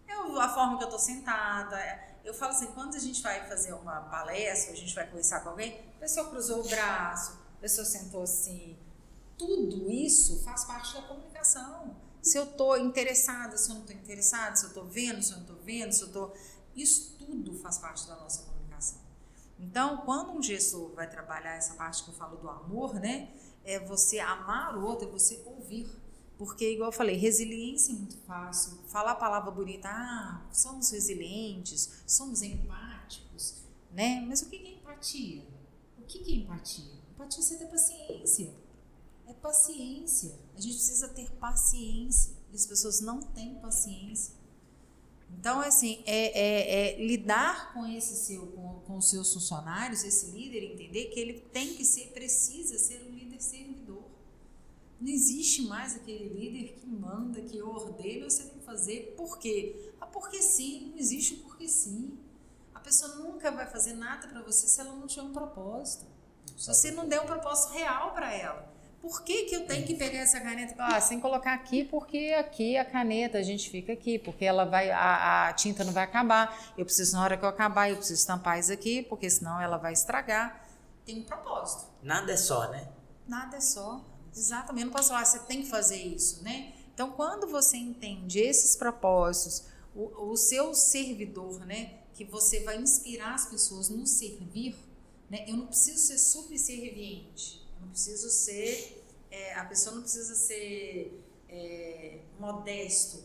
É a forma que eu estou sentada. Eu falo assim, quando a gente vai fazer uma palestra, a gente vai conversar com alguém, a pessoa cruzou o braço, a pessoa sentou assim. Tudo isso faz parte da comunicação. Se eu estou interessada, se eu não estou interessada, se eu estou vendo, se eu não estou vendo, isso tudo faz parte da nossa comunicação. Então, quando um gestor vai trabalhar essa parte que eu falo do amor, né, é você amar o outro, é você ouvir. Porque, igual eu falei, resiliência é muito fácil. Falar a palavra bonita, somos resilientes, somos empáticos, né? Mas o que é empatia? O que é empatia? Empatia é você ter paciência. É paciência. A gente precisa ter paciência. E as pessoas não têm paciência. Então, assim, lidar com com os seus funcionários, esse líder, entender que ele precisa ser um líder servidor. Não existe mais aquele líder que manda, que ordena, você tem que fazer. Por quê? Porque sim. Não existe um porque sim. A pessoa nunca vai fazer nada para você se ela não tiver um propósito. Se você não der um propósito real para ela. Por que eu tenho que pegar essa caneta? Você tem que colocar aqui, porque aqui a caneta, a gente fica aqui, porque a tinta não vai acabar. Eu preciso, na hora que eu acabar, eu preciso estampar isso aqui, porque senão ela vai estragar. Tem um propósito. Nada é só, né? Nada é só. Exatamente. Eu não posso falar, você tem que fazer isso, né? Então, quando você entende esses propósitos, o seu servidor, né? Que você vai inspirar as pessoas no servir, né? Eu não preciso ser subserviente. Não preciso ser, a pessoa não precisa ser modesto,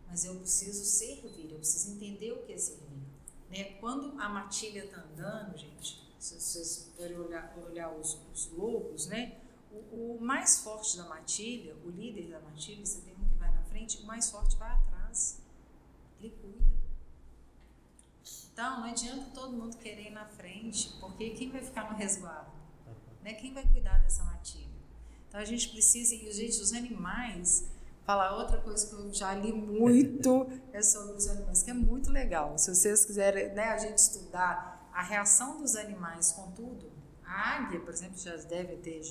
mas eu preciso servir, eu preciso entender o que é servir. Né? Quando a matilha está andando, gente, se vocês forem olhar os lobos, né? O mais forte da matilha, o líder da matilha, você tem um que vai na frente, o mais forte vai atrás, ele cuida. Então, não adianta todo mundo querer ir na frente, porque quem vai ficar no resguardo? Né? Quem vai cuidar dessa matilha? Então a gente precisa, e gente, os animais, falar outra coisa que eu já li muito é sobre os animais, que é muito legal. Se vocês quiserem, né, a gente estudar a reação dos animais com tudo, a águia, por exemplo, já deve ter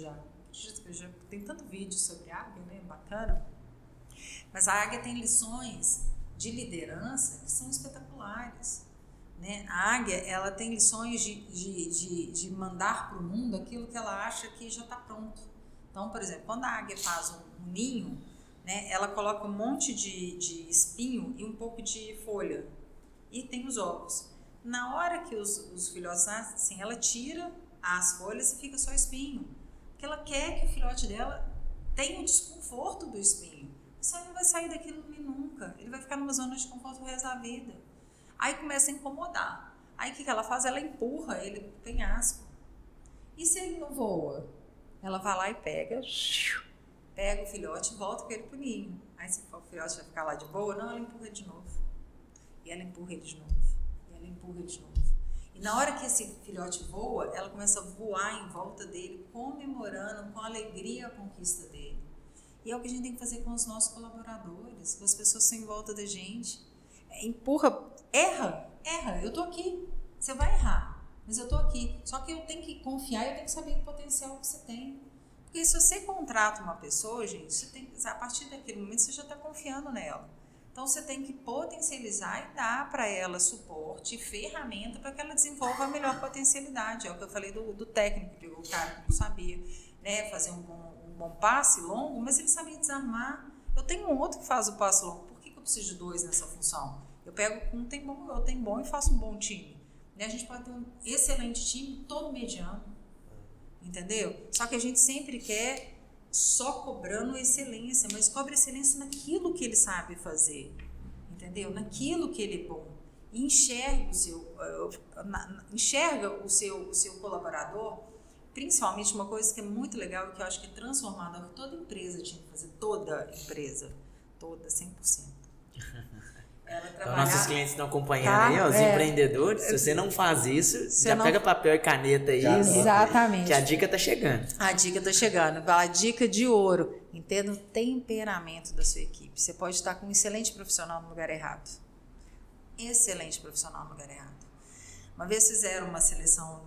tem tanto vídeo sobre a águia, né? Bacana. Mas a águia tem lições de liderança que são espetaculares. Né? A águia, ela tem lições de mandar para o mundo aquilo que ela acha que já está pronto. Então, por exemplo, quando a águia faz um ninho, né, ela coloca um monte de espinho e um pouco de folha. E tem os ovos. Na hora que os filhotes nascem, ela tira as folhas e fica só espinho. Porque ela quer que o filhote dela tenha o desconforto do espinho. Você não vai sair daquilo nunca. Ele vai ficar numa zona de conforto o resto da vida. Aí começa a incomodar. Aí o que ela faz? Ela empurra ele pro penhasco. E se ele não voa? Ela vai lá e pega o filhote e volta com ele pro ninho. Aí se o filhote vai ficar lá de boa, não, ela empurra ele de novo. E ela empurra ele de novo. E ela empurra ele de novo. E na hora que esse filhote voa, ela começa a voar em volta dele, comemorando com alegria a conquista dele. E é o que a gente tem que fazer com os nossos colaboradores, com as pessoas que estão em volta da gente. Empurra, erra, eu tô aqui. Você vai errar, mas eu tô aqui. Só que eu tenho que confiar, eu tenho que saber o potencial que você tem. Porque se você contrata uma pessoa, gente, você tem, a partir daquele momento você já está confiando nela. Então você tem que potencializar e dar para ela suporte e ferramenta para que ela desenvolva a melhor potencialidade. É o que eu falei do técnico, que o cara não sabia, né, fazer um bom passe longo, mas ele sabia desarmar. Eu tenho um outro que faz o passe longo. Por que eu preciso de dois nessa função? Eu pego um tem bom, eu tenho bom e faço um bom time. E a gente pode ter um excelente time todo mediano. Entendeu? Só que a gente sempre quer só cobrando excelência, mas cobra excelência naquilo que ele sabe fazer. entendeu? Naquilo que ele é bom. E enxerga o seu colaborador, principalmente uma coisa que é muito legal e que eu acho que é transformador, que toda empresa tinha que fazer, toda empresa, toda, 100%. Então, nossos clientes estão acompanhando aí, ó, os empreendedores. Se você não faz isso, pega papel e caneta aí. Exatamente. Que a dica tá chegando. A dica tá chegando. A dica de ouro. Entenda o temperamento da sua equipe. Você pode estar com um excelente profissional no lugar errado. Excelente profissional no lugar errado. Uma vez fizeram uma seleção,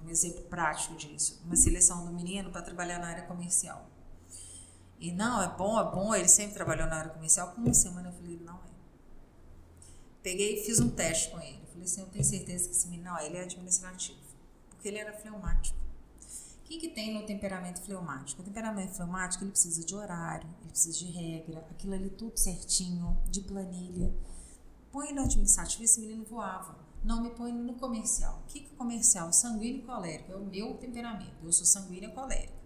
um exemplo prático disso, uma seleção do menino para trabalhar na área comercial. E não, é bom, ele sempre trabalhou na área comercial. Com uma semana eu falei, não é. Peguei e fiz um teste com ele. Falei assim, eu tenho certeza que esse menino, ele é administrativo. Porque ele era fleumático. O que tem no temperamento fleumático? O temperamento fleumático, ele precisa de horário, ele precisa de regra, aquilo ali tudo certinho, de planilha. Põe no administrativo, esse menino voava. Não me põe no comercial. O que é comercial? Sanguíneo e colérico. É o meu temperamento. Eu sou sanguínea e colérica.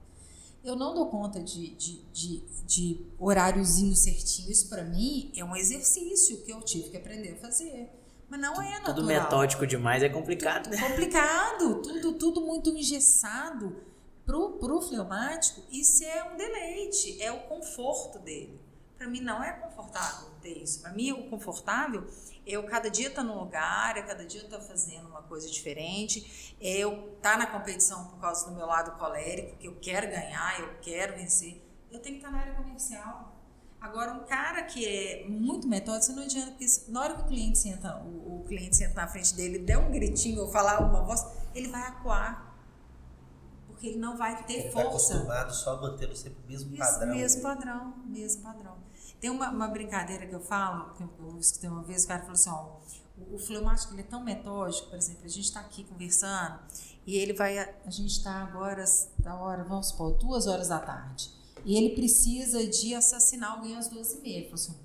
Eu não dou conta de horáriozinho certinho. Isso para mim é um exercício que eu tive que aprender a fazer. Mas não é natural. Tudo metódico demais é complicado, né? Complicado. Tudo muito engessado. Pro fleumático, isso é um deleite. É o conforto dele. Para mim não é confortável ter isso. Para mim o confortável é eu cada dia estar num lugar, eu cada dia estar fazendo uma coisa diferente, é eu estar na competição por causa do meu lado colérico, que eu quero ganhar, eu quero vencer. Eu tenho que estar na área comercial. Agora, um cara que é muito metódico, você não adianta, porque na hora que o cliente senta na frente dele, der um gritinho ou falar uma voz, ele vai acuar. Porque ele não vai ter força. Ele está acostumado só a manter sempre o mesmo padrão. Mesmo padrão. Tem uma brincadeira que eu falo, que eu escutei uma vez, o cara falou assim, ó, o fleumático ele é tão metódico, por exemplo, a gente está aqui conversando e a gente está agora, da hora, vamos supor, 2 horas da tarde, e ele precisa de assassinar alguém às 12h30. Ele falou assim,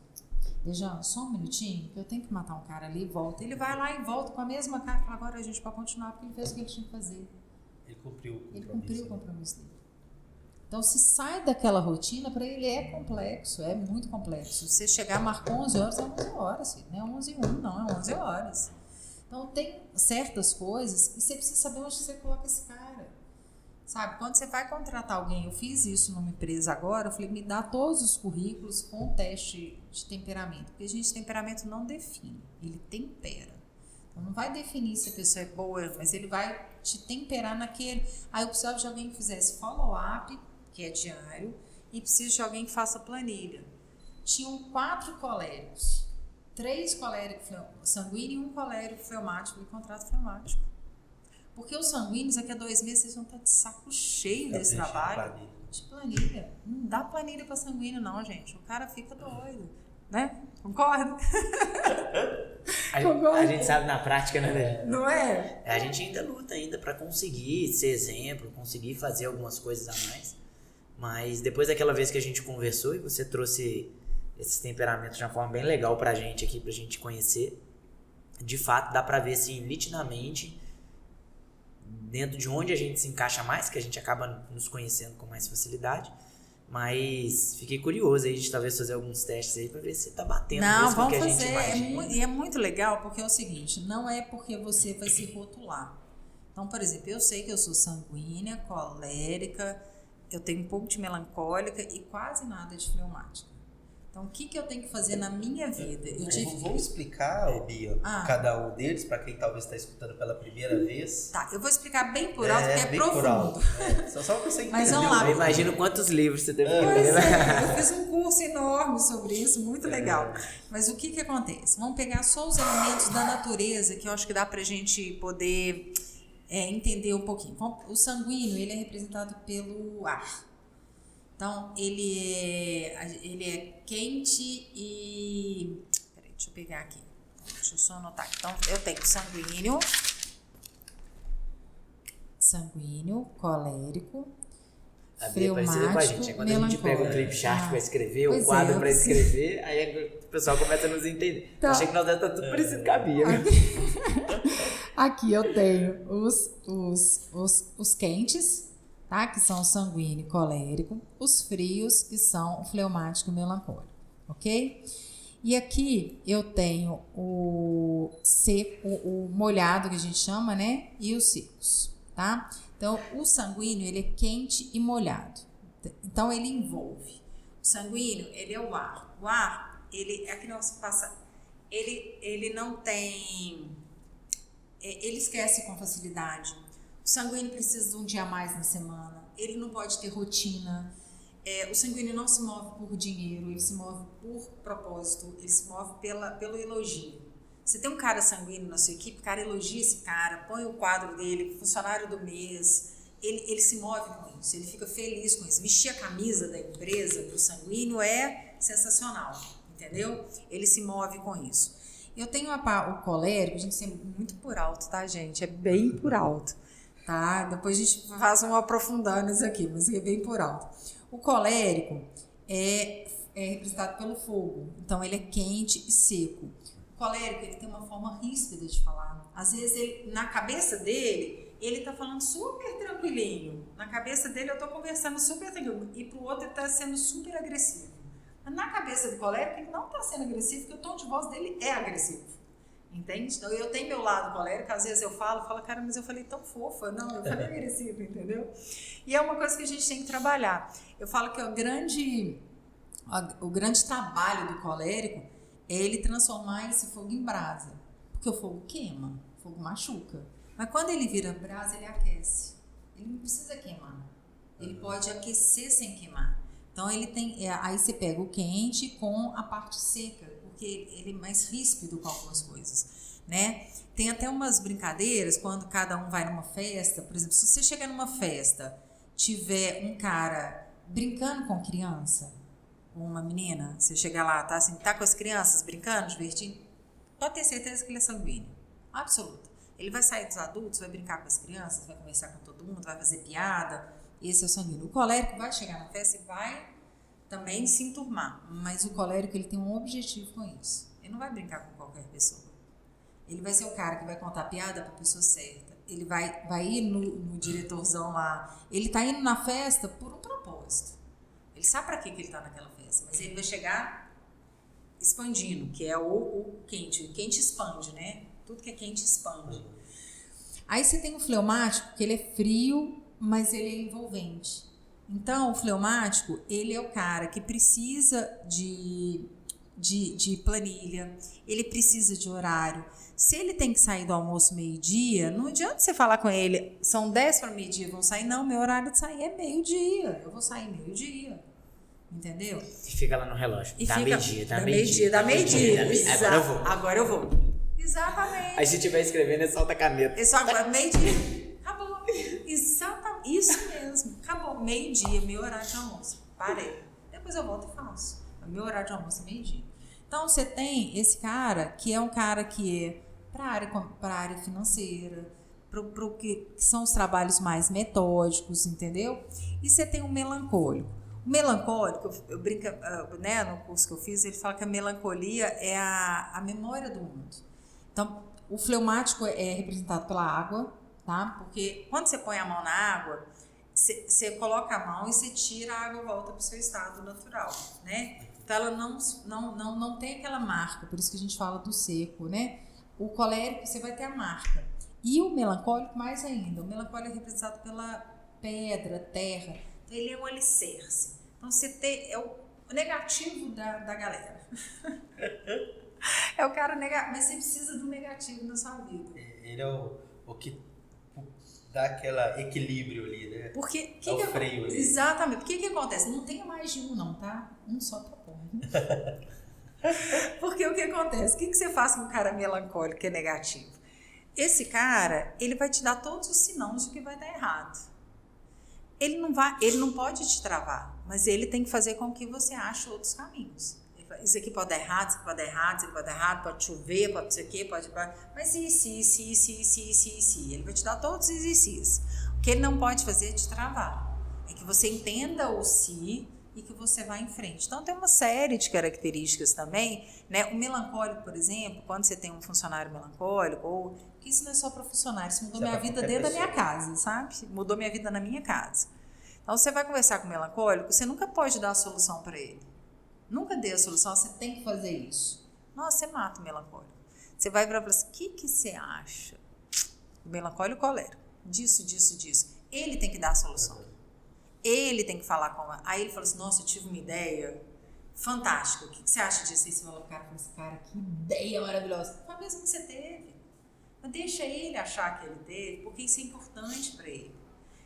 Dejane, só um minutinho, que eu tenho que matar um cara ali e volta. Ele vai lá e volta com a mesma cara e fala, agora a gente pode continuar, porque ele fez o que ele tinha que fazer. Ele cumpriu o compromisso. Ele cumpriu o compromisso dele. Então, se sai daquela rotina, para ele é complexo, é muito complexo. Você chegar, marcou 11 horas, é 11 horas, filho. Não é 11h01, não, é 11 horas. Então, tem certas coisas e você precisa saber onde você coloca esse cara. Sabe, quando você vai contratar alguém, eu fiz isso numa empresa agora, eu falei, me dá todos os currículos com teste de temperamento. Porque, gente, temperamento não define, ele tempera. Então, não vai definir se a pessoa é boa, mas ele vai te temperar naquele. Aí eu precisava de alguém que fizesse follow-up, que é diário, e preciso de alguém que faça planilha. Tinham 4 coléricos, 3 coléricos sanguíneos e 1 colérico fleumático e contrato fleumático. Porque os sanguíneos, daqui a 2 meses, vocês vão estar de saco cheio desse trabalho. De planilha. Não dá planilha para sanguíneo, não, gente. O cara fica doido. Né? Concorda? A gente sabe na prática, né? Não é? A gente ainda luta ainda para conseguir ser exemplo, conseguir fazer algumas coisas a mais. Mas depois daquela vez que a gente conversou e você trouxe esses temperamentos de uma forma bem legal pra gente aqui, pra gente conhecer, de fato dá pra ver assim, nitidamente, dentro de onde a gente se encaixa mais, que a gente acaba nos conhecendo com mais facilidade. Mas fiquei curioso aí de talvez fazer alguns testes aí pra ver se tá batendo mesmo com o que a gente imagina. E é muito legal porque é o seguinte, não é porque você vai se rotular. Então, por exemplo, eu sei que eu sou sanguínea, colérica, eu tenho um pouco de melancólica e quase nada de fleumática. Então, o que eu tenho que fazer na minha vida? Vamos explicar, Bia, cada um deles, para quem talvez está escutando pela primeira vez. Tá, eu vou explicar bem por alto, porque é profundo. Só para você entender. Mas vamos lá. Eu imagino quantos livros você teve que ler. Eu fiz um curso enorme sobre isso, muito legal. Mas o que acontece? Vamos pegar só os elementos da natureza, que eu acho que dá pra gente poder entender um pouquinho. O sanguíneo, ele é representado pelo ar. Então, ele é quente e... Peraí, deixa eu pegar aqui. Deixa eu só anotar. Então, eu tenho sanguíneo, colérico, a Bia é parecida com a gente. Quando a gente pega o clip chart para escrever, o quadro para escrever, aí o pessoal começa a nos entender. Então, achei que nós deve estar tudo parecido com a Bia. Aqui eu tenho os quentes, tá? Que são o sanguíneo e colérico, os frios, que são o fleumático e melancólico, ok? E aqui eu tenho o seco, o molhado que a gente chama, né? E os secos, tá? Então, o sanguíneo, ele é quente e molhado. Então, ele envolve. O sanguíneo, ele é o ar. O ar, ele é que nós passa... Ele não tem... Ele esquece com facilidade. O sanguíneo precisa de um dia a mais na semana. Ele não pode ter rotina. O sanguíneo não se move por dinheiro, ele se move por propósito, ele se move pelo elogio. Você tem um cara sanguíneo na sua equipe, o cara elogia esse cara, põe o quadro dele, funcionário do mês, ele se move com isso, ele fica feliz com isso. Vestir a camisa da empresa para o sanguíneo é sensacional, entendeu? Ele se move com isso. Eu tenho o colérico, a gente sempre muito por alto, tá, gente? É bem por alto, tá? Depois a gente faz um aprofundando isso aqui, mas é bem por alto. O colérico é representado pelo fogo, então ele é quente e seco. O colérico, ele tem uma forma ríspida de falar. Às vezes, na cabeça dele, ele tá falando super tranquilinho. Na cabeça dele, eu tô conversando super tranquilo. E pro outro, ele tá sendo super agressivo. Mas na cabeça do colérico, ele não tá sendo agressivo, porque o tom de voz dele é agressivo. Entende? Então, eu tenho meu lado colérico, às vezes eu falo, cara, mas eu falei tão fofa. Não, eu falei agressivo, entendeu? E é uma coisa que a gente tem que trabalhar. Eu falo que o grande trabalho do colérico é ele transformar esse fogo em brasa. Porque o fogo queima, o fogo machuca. Mas quando ele vira brasa, ele aquece. Ele não precisa queimar. Ele pode aquecer sem queimar. Então, ele tem... Aí você pega o quente com a parte seca, porque ele é mais ríspido com algumas coisas, né? Tem até umas brincadeiras, quando cada um vai numa festa, por exemplo, se você chegar numa festa, tiver um cara brincando com criança, ou uma menina, você chegar lá, tá assim, tá com as crianças brincando, divertindo, pode ter certeza que ele é sanguíneo, absoluto. Ele vai sair dos adultos, vai brincar com as crianças, vai conversar com todo mundo, vai fazer piada, esse é o sanguíneo. O colérico vai chegar na festa e vai também se enturmar, mas o colérico, ele tem um objetivo com isso. Ele não vai brincar com qualquer pessoa. Ele vai ser o cara que vai contar piada para a pessoa certa. Ele vai ir no diretorzão lá. Ele tá indo na festa por um propósito. Ele sabe para que ele tá naquela festa, mas ele vai chegar expandindo, que é o quente. O quente expande, né? Tudo que é quente expande. Aí você tem o fleumático, que ele é frio, mas ele é envolvente. Então, o fleumático, ele é o cara que precisa de planilha, ele precisa de horário. Se ele tem que sair do almoço meio-dia, não adianta você falar com ele, são 10 para meio-dia, vão sair. Não, meu horário de sair é meio-dia, eu vou sair meio-dia. Entendeu? E fica lá no relógio. Dá meio-dia. Agora eu vou. Exatamente. Aí se estiver escrevendo, é solta a caneta. É só agora, meio-dia. Acabou. Exatamente. Isso mesmo. Acabou. Meio-dia, meu horário de almoço. Parei. Depois eu volto e faço. Meu horário de almoço é meio-dia. Então, você tem esse cara, que é um cara que é para a área financeira, para que são os trabalhos mais metódicos, entendeu? E você tem o melancólico. O melancólico, eu brinco, né, no curso que eu fiz, ele fala que a melancolia é a memória do mundo. Então, o fleumático é representado pela água, tá? Porque quando você põe a mão na água, você coloca a mão e você tira a água e volta para o seu estado natural, né? Então, ela não tem aquela marca, por isso que a gente fala do seco, né? O colérico, você vai ter a marca. E o melancólico, mais ainda. O melancólico é representado pela pedra, terra. Então, ele é um alicerce. Então, é o negativo da galera. É o cara negativo, mas você precisa do negativo na sua vida. Ele é o que dá aquele equilíbrio ali, né? Porque, é o freio ali. Exatamente. Porque o que acontece? Não tenha mais de um não, tá? Um só tá bom. Porque o que acontece? O que você faz com um cara melancólico que é negativo? Esse cara, ele vai te dar todos os sinais de que vai dar errado. Ele não pode te travar, mas ele tem que fazer com que você ache outros caminhos. Isso aqui pode dar errado, isso aqui pode dar errado, isso aqui pode dar errado, pode chover, pode ser o quê, pode... Mas e. Ele vai te dar todos os e. O que ele não pode fazer é te travar. É que você entenda o se e que você vá em frente. Então, tem uma série de características também, né? O melancólico, por exemplo, quando você tem um funcionário melancólico, que isso não é só para funcionário, isso mudou minha vida dentro da minha casa, sabe? Mudou minha vida na minha casa. Então, você vai conversar com o melancólico, você nunca pode dar a solução para ele. Nunca dê a solução, você tem que fazer isso. Nossa, você mata o melancólico. Você vai para falar assim, o que você acha? O melancólico colérico. Disso. Ele tem que dar a solução. Ele tem que falar com ela. Aí ele fala assim, nossa, eu tive uma ideia fantástica. O que você acha disso? Aí você fala, cara, que ideia maravilhosa. Foi a mesma que você teve. Mas deixa ele achar que ele teve, porque isso é importante para ele.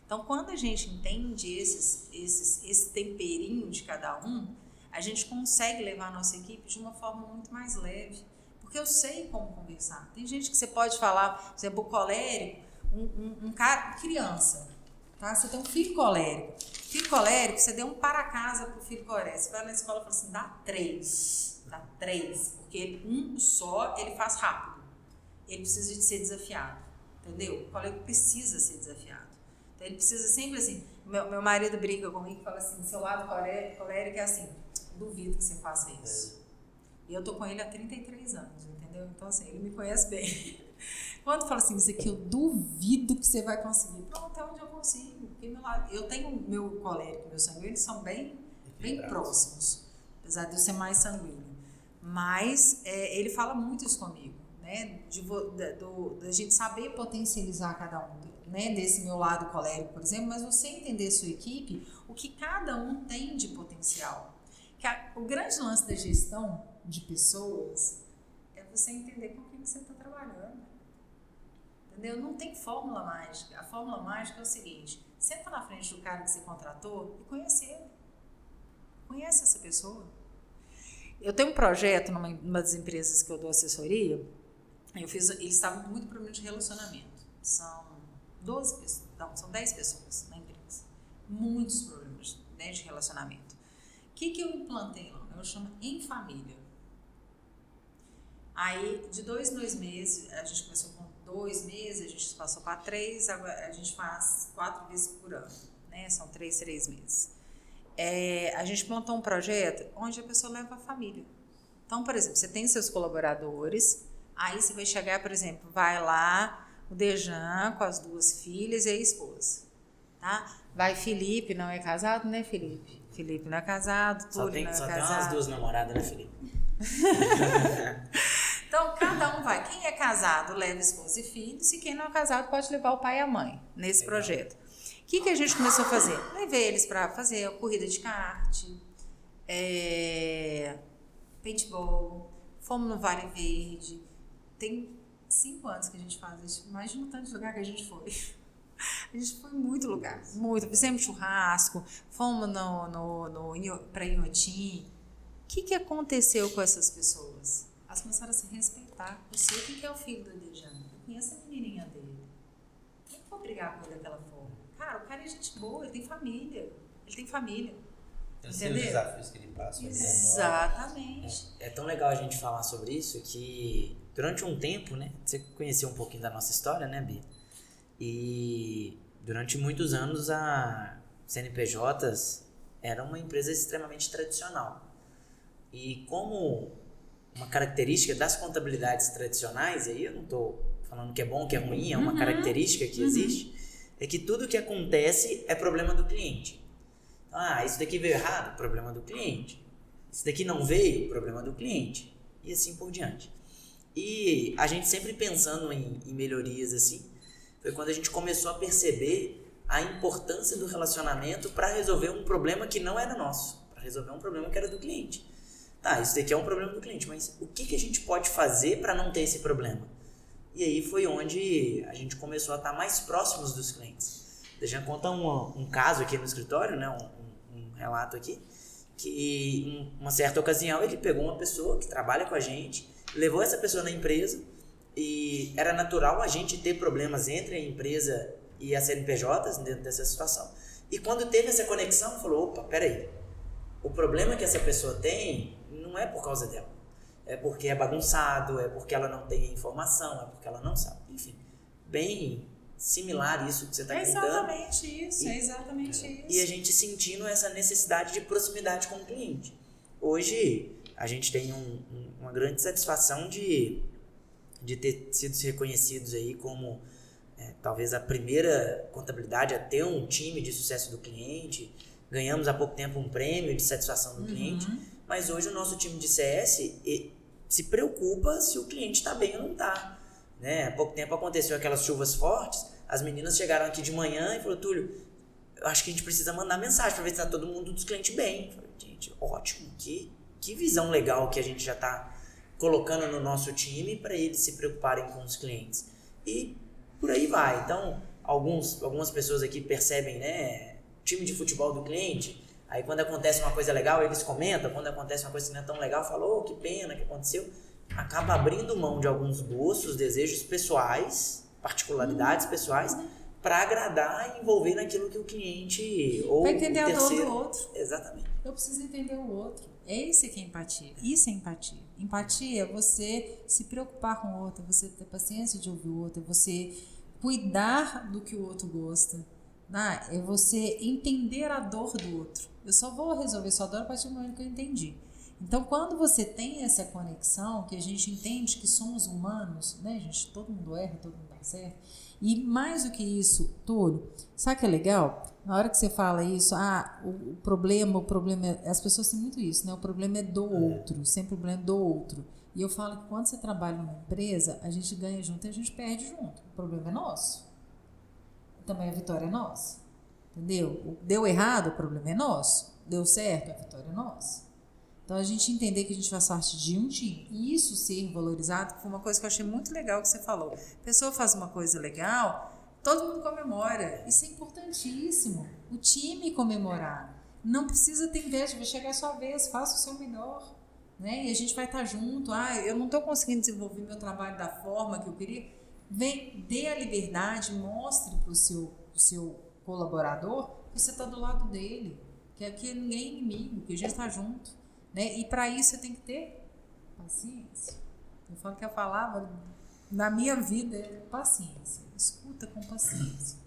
Então, quando a gente entende esse temperinho de cada um, a gente consegue levar a nossa equipe de uma forma muito mais leve. Porque eu sei como conversar. Tem gente que você pode falar, por exemplo, o colérico, um cara, criança, tá? Você tem um filho colérico. Filho colérico, você deu um para casa pro filho colérico. Você vai na escola e fala assim, dá 3. Porque um só, ele faz rápido. Ele precisa de ser desafiado, entendeu? O colérico precisa ser desafiado. Então, ele precisa sempre assim, meu marido briga comigo e fala assim, seu lado colérico é assim, duvido que você faça isso. E eu tô com ele há 33 anos, entendeu? Então, assim, ele me conhece bem. Quando fala assim, isso aqui eu duvido que você vai conseguir. Pronto, é onde eu consigo. Porque eu tenho meu colérico e meu sanguíneo, eles são bem próximos. Apesar de eu ser mais sanguíneo. Mas ele fala muito isso comigo, né? Da gente saber potencializar cada um, né? Desse meu lado colérico, por exemplo. Mas você entender sua equipe, o que cada um tem de potencial. O grande lance da gestão de pessoas é você entender com quem você está trabalhando. Entendeu? Não tem fórmula mágica. A fórmula mágica é o seguinte, senta na frente do cara que você contratou e conhece ele. Conhece essa pessoa. Eu tenho um projeto numa das empresas que eu dou assessoria, eles estavam com muito problema de relacionamento. São 10 pessoas na empresa. Muitos problemas, né, de relacionamento. O que eu implantei lá? Eu chamo Em Família. Aí, de 2 em 2 meses, a gente começou com 2 meses, a gente passou para 3, agora a gente faz 4 vezes por ano, né? São 3 meses. A gente montou um projeto onde a pessoa leva a família. Então, por exemplo, você tem seus colaboradores, aí você vai chegar, por exemplo, vai lá o Dejan com as 2 filhas e a esposa, tá? Vai Felipe, não é casado, né, Felipe? Felipe não é casado, Túlio não é casado. Só tem umas 2 namoradas, né, Felipe? Então, cada um vai. Quem é casado leva esposa e filhos, e quem não é casado pode levar o pai e a mãe nesse projeto. O que a gente começou a fazer? Levei eles para fazer a corrida de kart, paintball, fomos no Vale Verde. Tem 5 anos que a gente faz isso. Imagina o tanto de lugar que a gente foi. A gente foi em muito lugar, muito. Fizemos churrasco, fomos para Inhotim. O que aconteceu com essas pessoas? Elas começaram a se respeitar. Eu sei quem que é o filho do Dejan. Eu conheço a menininha dele. Eu não vou brigar com ele daquela forma. Cara, o cara é gente boa, ele tem família. Eu sei os desafios que ele passa. Exatamente. É tão legal a gente falar sobre isso que durante um tempo, né? Você conheceu um pouquinho da nossa história, né, Bia? E durante muitos anos a CNPJs era uma empresa extremamente tradicional. E como uma característica das contabilidades tradicionais, aí eu não estou falando que é bom ou que é ruim, é uma característica que existe, é que tudo que acontece é problema do cliente. Então, isso daqui veio errado, problema do cliente. Isso daqui não veio, problema do cliente. E assim por diante. E a gente sempre pensando em melhorias assim, foi quando a gente começou a perceber a importância do relacionamento para resolver um problema que não era nosso, para resolver um problema que era do cliente. Tá, isso daqui é um problema do cliente, mas o que a gente pode fazer para não ter esse problema? E aí foi onde a gente começou a estar mais próximos dos clientes. Deixa eu contar um caso aqui no escritório, né? Um relato aqui, que em uma certa ocasião ele pegou uma pessoa que trabalha com a gente, levou essa pessoa na empresa e era natural a gente ter problemas entre a empresa e as CNPJs dentro dessa situação. E quando teve essa conexão, falou, opa, peraí, o problema que essa pessoa tem não é por causa dela. É porque é bagunçado, é porque ela não tem informação, é porque ela não sabe. Enfim, bem similar isso que você está contando. É exatamente isso. E a gente sentindo essa necessidade de proximidade com o cliente. Hoje, a gente tem uma grande satisfação de ter sido reconhecidos aí como talvez a primeira contabilidade a ter um time de sucesso do cliente. Ganhamos há pouco tempo um prêmio de satisfação do cliente. Mas hoje o nosso time de CS se preocupa se o cliente está bem ou não está. Né? Há pouco tempo aconteceu aquelas chuvas fortes, as meninas chegaram aqui de manhã e falaram, Túlio, eu acho que a gente precisa mandar mensagem para ver se está todo mundo dos clientes bem. Eu falei, gente, ótimo, que visão legal que a gente já está colocando no nosso time para eles se preocuparem com os clientes. E por aí vai. Então, algumas pessoas aqui percebem, né, time de futebol do cliente, aí quando acontece uma coisa legal, eles comentam, quando acontece uma coisa que não é tão legal, falam, oh, que pena que aconteceu. Acaba abrindo mão de alguns gostos, desejos pessoais, particularidades pessoais, para agradar e envolver naquilo que o cliente ou para entender o terceiro... a dor do outro. Exatamente. Eu preciso entender o outro. Esse que é empatia. Isso é empatia. Empatia é você se preocupar com o outro, você ter paciência de ouvir o outro, é você cuidar do que o outro gosta. É você entender a dor do outro. Eu só vou resolver sua dor a partir do momento que eu entendi. Então, quando você tem essa conexão, que a gente entende que somos humanos, né, gente? Todo mundo erra, todo mundo dá certo. E mais do que isso, Túlio, sabe o que é legal? Na hora que você fala isso, o problema, as pessoas têm muito isso, né? O problema é do outro, sempre o problema é do outro. E eu falo que quando você trabalha numa empresa, a gente ganha junto e a gente perde junto. O problema é nosso. Também a vitória é nossa. Entendeu? Deu errado, o problema é nosso. Deu certo, a vitória é nossa. Então, a gente entender que a gente faz parte de um time e isso ser valorizado foi uma coisa que eu achei muito legal que você falou. A pessoa faz uma coisa legal, todo mundo comemora. Isso é importantíssimo. O time comemorar. Não precisa ter inveja, vai chegar a sua vez, faça o seu melhor. Né? E a gente vai estar junto. Eu não estou conseguindo desenvolver meu trabalho da forma que eu queria. Vem, dê a liberdade, mostre para o seu colaborador que você está do lado dele. Que aqui ninguém é inimigo, que a gente está junto. Né? E para isso você tem que ter paciência. Eu falo que a palavra na minha vida é paciência. Escuta com paciência.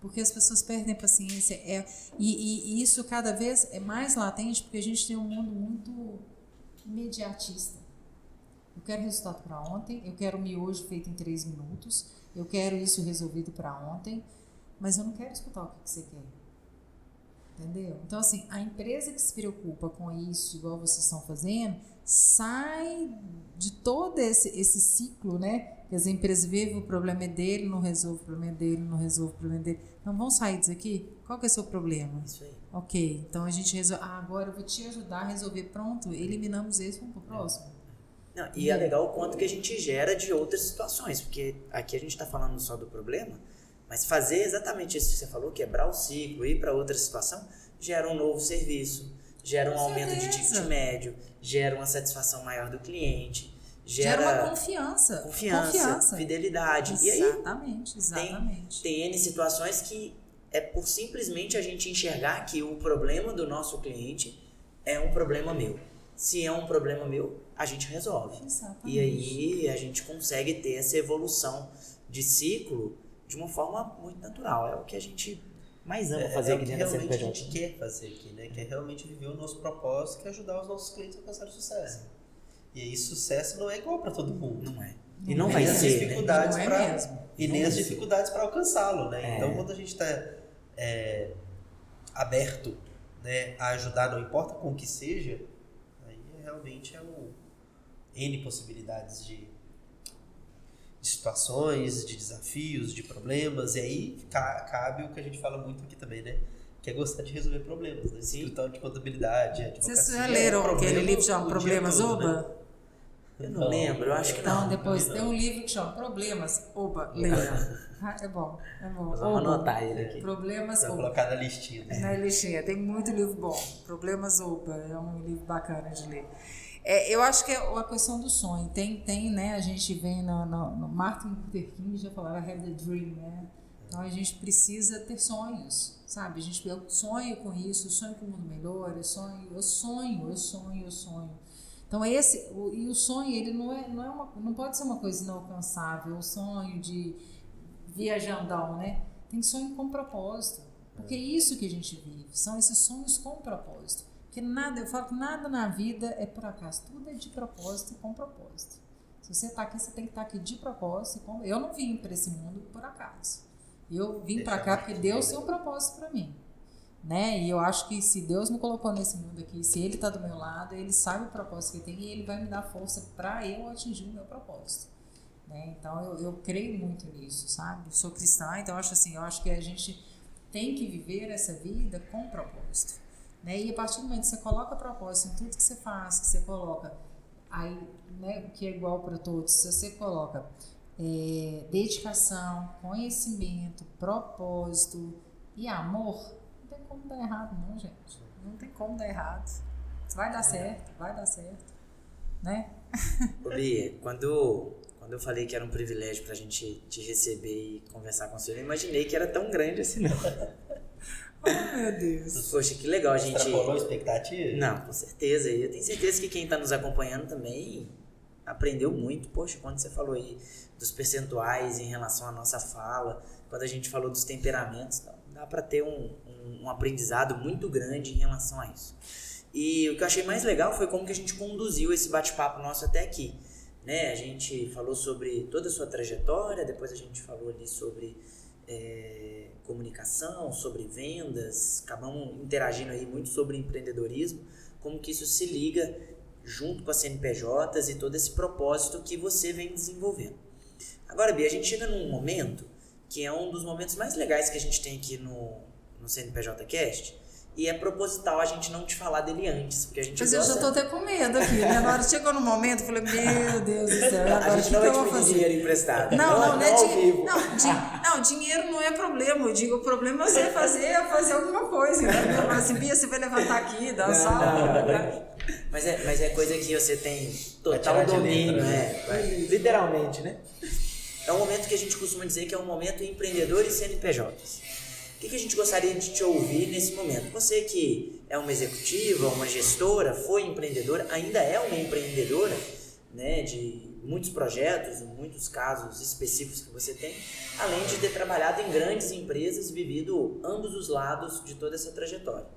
Porque as pessoas perdem a paciência. E isso cada vez é mais latente porque a gente tem um mundo muito imediatista. Eu quero resultado para ontem, eu quero o miojo feito em 3 minutos, eu quero isso resolvido para ontem, mas eu não quero escutar o que você quer. Entendeu? Então, assim, a empresa que se preocupa com isso, igual vocês estão fazendo, sai de todo esse ciclo, né? Que as empresas vivem, o problema é dele, não resolve o problema dele, não resolve o problema dele. Então, vamos sair disso aqui? Qual que é o seu problema? Isso aí. Ok, então a gente resolve. Agora eu vou te ajudar a resolver. Pronto, eliminamos esse, vamos pro próximo. Não, e é legal o quanto que a gente gera de outras situações, porque aqui a gente está falando só do problema, mas fazer exatamente isso que você falou, quebrar o ciclo, ir para outra situação, gera um novo serviço, gera um aumento de ticket médio, gera uma satisfação maior do cliente, gera uma confiança, fidelidade. Exatamente, e aí tem N situações que é por simplesmente a gente enxergar que o problema do nosso cliente é um problema meu. Se é um problema meu, a gente resolve. Exatamente. E aí a gente consegue ter essa evolução de ciclo de uma forma muito natural. É o que a gente mais ama fazer aqui dentro da CNPJ. É o que a gente quer fazer aqui, né? Que é realmente viver o nosso propósito, que é ajudar os nossos clientes a alcançar o sucesso. E aí sucesso não é igual para todo mundo. Não é. E não vai ser, dificuldades né? E nem as dificuldades para alcançá-lo, né? Então, quando a gente está aberto, né, a ajudar, não importa com o que seja, aí realmente é N possibilidades de situações, de desafios, de problemas, e aí cabe o que a gente fala muito aqui também, né? Que é gostar de resolver problemas, né? Escritório de contabilidade, advocacia. Vocês já leram aquele livro que chama Problemas Oba? Né? Eu não lembro, eu acho que não. Então, depois tem um livro que chama Problemas Oba, leia. É bom. Vamos anotar ele aqui. Problemas Oba. Oba. Colocar na listinha. Na listinha, tem muito livro bom. Problemas Oba, é um livro bacana de ler. Eu acho que é a questão do sonho. Tem, né? A gente vem no Martin Luther King já falava have the dream, né? Então a gente precisa ter sonhos, sabe? Eu sonho com isso, eu sonho com o mundo melhor, eu sonho. Então e o sonho ele não pode ser uma coisa inalcançável, o sonho de viajandão, né? Tem sonho com propósito, porque é isso que a gente vive, são esses sonhos com propósito. Porque eu falo que nada na vida é por acaso, tudo é de propósito e com propósito. Se você está aqui, você tem que estar aqui de propósito. Eu não vim para esse mundo por acaso. Eu vim para cá porque Deus tem um propósito para mim. né? E eu acho que se Deus me colocou nesse mundo aqui, se Ele está do meu lado, Ele sabe o propósito que Ele tem e Ele vai me dar força para eu atingir o meu propósito, né? Então eu creio muito nisso, sabe? Eu sou cristã, então eu acho que a gente tem que viver essa vida com propósito, né? E a partir do momento que você coloca propósito em tudo que você faz, que você coloca aí, né, que é igual para todos, se você coloca dedicação, conhecimento, propósito e amor, não tem como dar errado não, gente. Não tem como dar errado. Vai dar certo, né? Ô Bia, quando eu falei que era um privilégio pra gente te receber e conversar com você, eu não imaginei que era tão grande assim, não. Oh, meu Deus. Poxa, que legal a gente... Extrapolou a expectativa? Não, com certeza. E eu tenho certeza que quem tá nos acompanhando também aprendeu muito. Poxa, quando você falou aí dos percentuais em relação à nossa fala, quando a gente falou dos temperamentos, dá pra ter um aprendizado muito grande em relação a isso. E o que eu achei mais legal foi como que a gente conduziu esse bate-papo nosso até aqui, né? A gente falou sobre toda a sua trajetória, depois a gente falou ali sobre comunicação, sobre vendas, acabamos interagindo aí muito sobre empreendedorismo, como que isso se liga junto com as CNPJs e todo esse propósito que você vem desenvolvendo. Agora, Bia, a gente chega num momento que é um dos momentos mais legais que a gente tem aqui no CNPJ Cast, e é proposital a gente não te falar dele antes, porque a gente Mas gosta... eu já tô até com medo aqui, né? Na hora que chegou no momento, eu falei, meu Deus do céu, agora A gente não vai te pedir dinheiro emprestado. Não é ao vivo. Não, dinheiro não é problema. Eu digo, o problema é você fazer alguma coisa. Entendeu? Eu falo assim, Bia, você vai levantar aqui, dar um salve. Mas é coisa que você tem total domínio, literalmente, né? É um momento que a gente costuma dizer que é um momento empreendedor e CNPJs. O que a gente gostaria de te ouvir nesse momento? Você que é uma executiva, uma gestora, foi empreendedora, ainda é uma empreendedora, né, de muitos projetos, muitos casos específicos que você tem, além de ter trabalhado em grandes empresas e vivido ambos os lados de toda essa trajetória.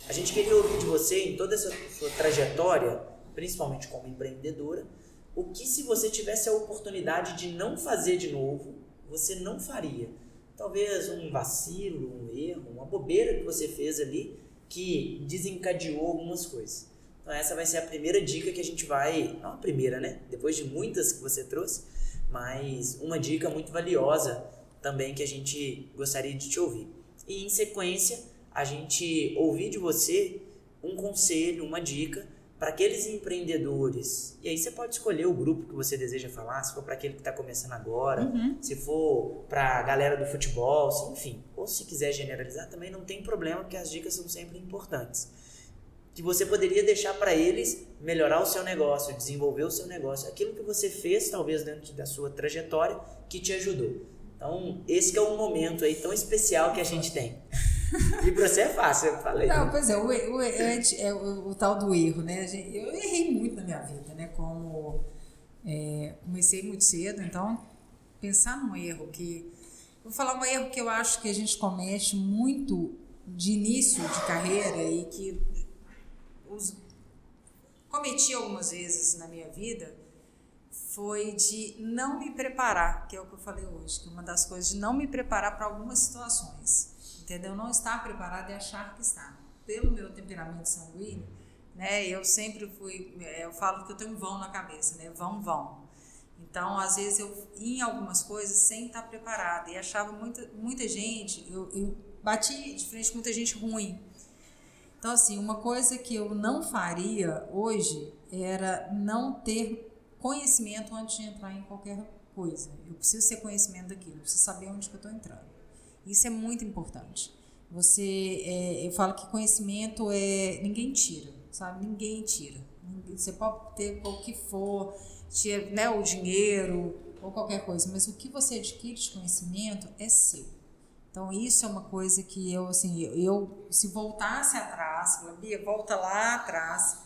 A gente queria ouvir de você, em toda essa sua trajetória, principalmente como empreendedora, o que se você tivesse a oportunidade de não fazer de novo, você não faria. Talvez um vacilo, um erro, uma bobeira que você fez ali que desencadeou algumas coisas. Então essa vai ser a primeira dica que a gente vai... Não a primeira, né? Depois de muitas que você trouxe, mas uma dica muito valiosa também que a gente gostaria de te ouvir. E em sequência, a gente ouvir de você um conselho, uma dica para aqueles empreendedores. E aí você pode escolher o grupo que você deseja falar, se for para aquele que está começando agora, se for para a galera do futebol, enfim. Ou se quiser generalizar, também não tem problema, porque as dicas são sempre importantes. Que você poderia deixar para eles melhorar o seu negócio, desenvolver o seu negócio, aquilo que você fez, talvez dentro da sua trajetória, que te ajudou. Então, esse que é um momento aí tão especial que a gente tem. E pra você é fácil, eu falei. Não, pois é, o tal do erro, né? Eu errei muito na minha vida, né? Como comecei muito cedo, então pensar num erro que... Vou falar um erro que eu acho que a gente comete muito de início de carreira e que cometi algumas vezes na minha vida, foi de não me preparar, que é o que eu falei hoje, que uma das coisas de não me preparar para algumas situações. Entendeu? Não estar preparado e achar que está. Pelo meu temperamento sanguíneo, né, eu sempre fui, eu falo que eu tenho um vão na cabeça, né, vão. Então, às vezes eu ia em algumas coisas sem estar preparada e achava muita gente, eu bati de frente com muita gente ruim. Então, assim, uma coisa que eu não faria hoje era não ter conhecimento antes de entrar em qualquer coisa. Eu preciso ter conhecimento daquilo, eu preciso saber onde que eu estou entrando. Isso é muito importante. Eu falo que conhecimento ninguém tira, sabe? Ninguém tira. Você pode ter o que for, né, o dinheiro ou qualquer coisa, mas o que você adquire de conhecimento é seu. Então, isso é uma coisa que eu se voltasse atrás, Bia, volta lá atrás,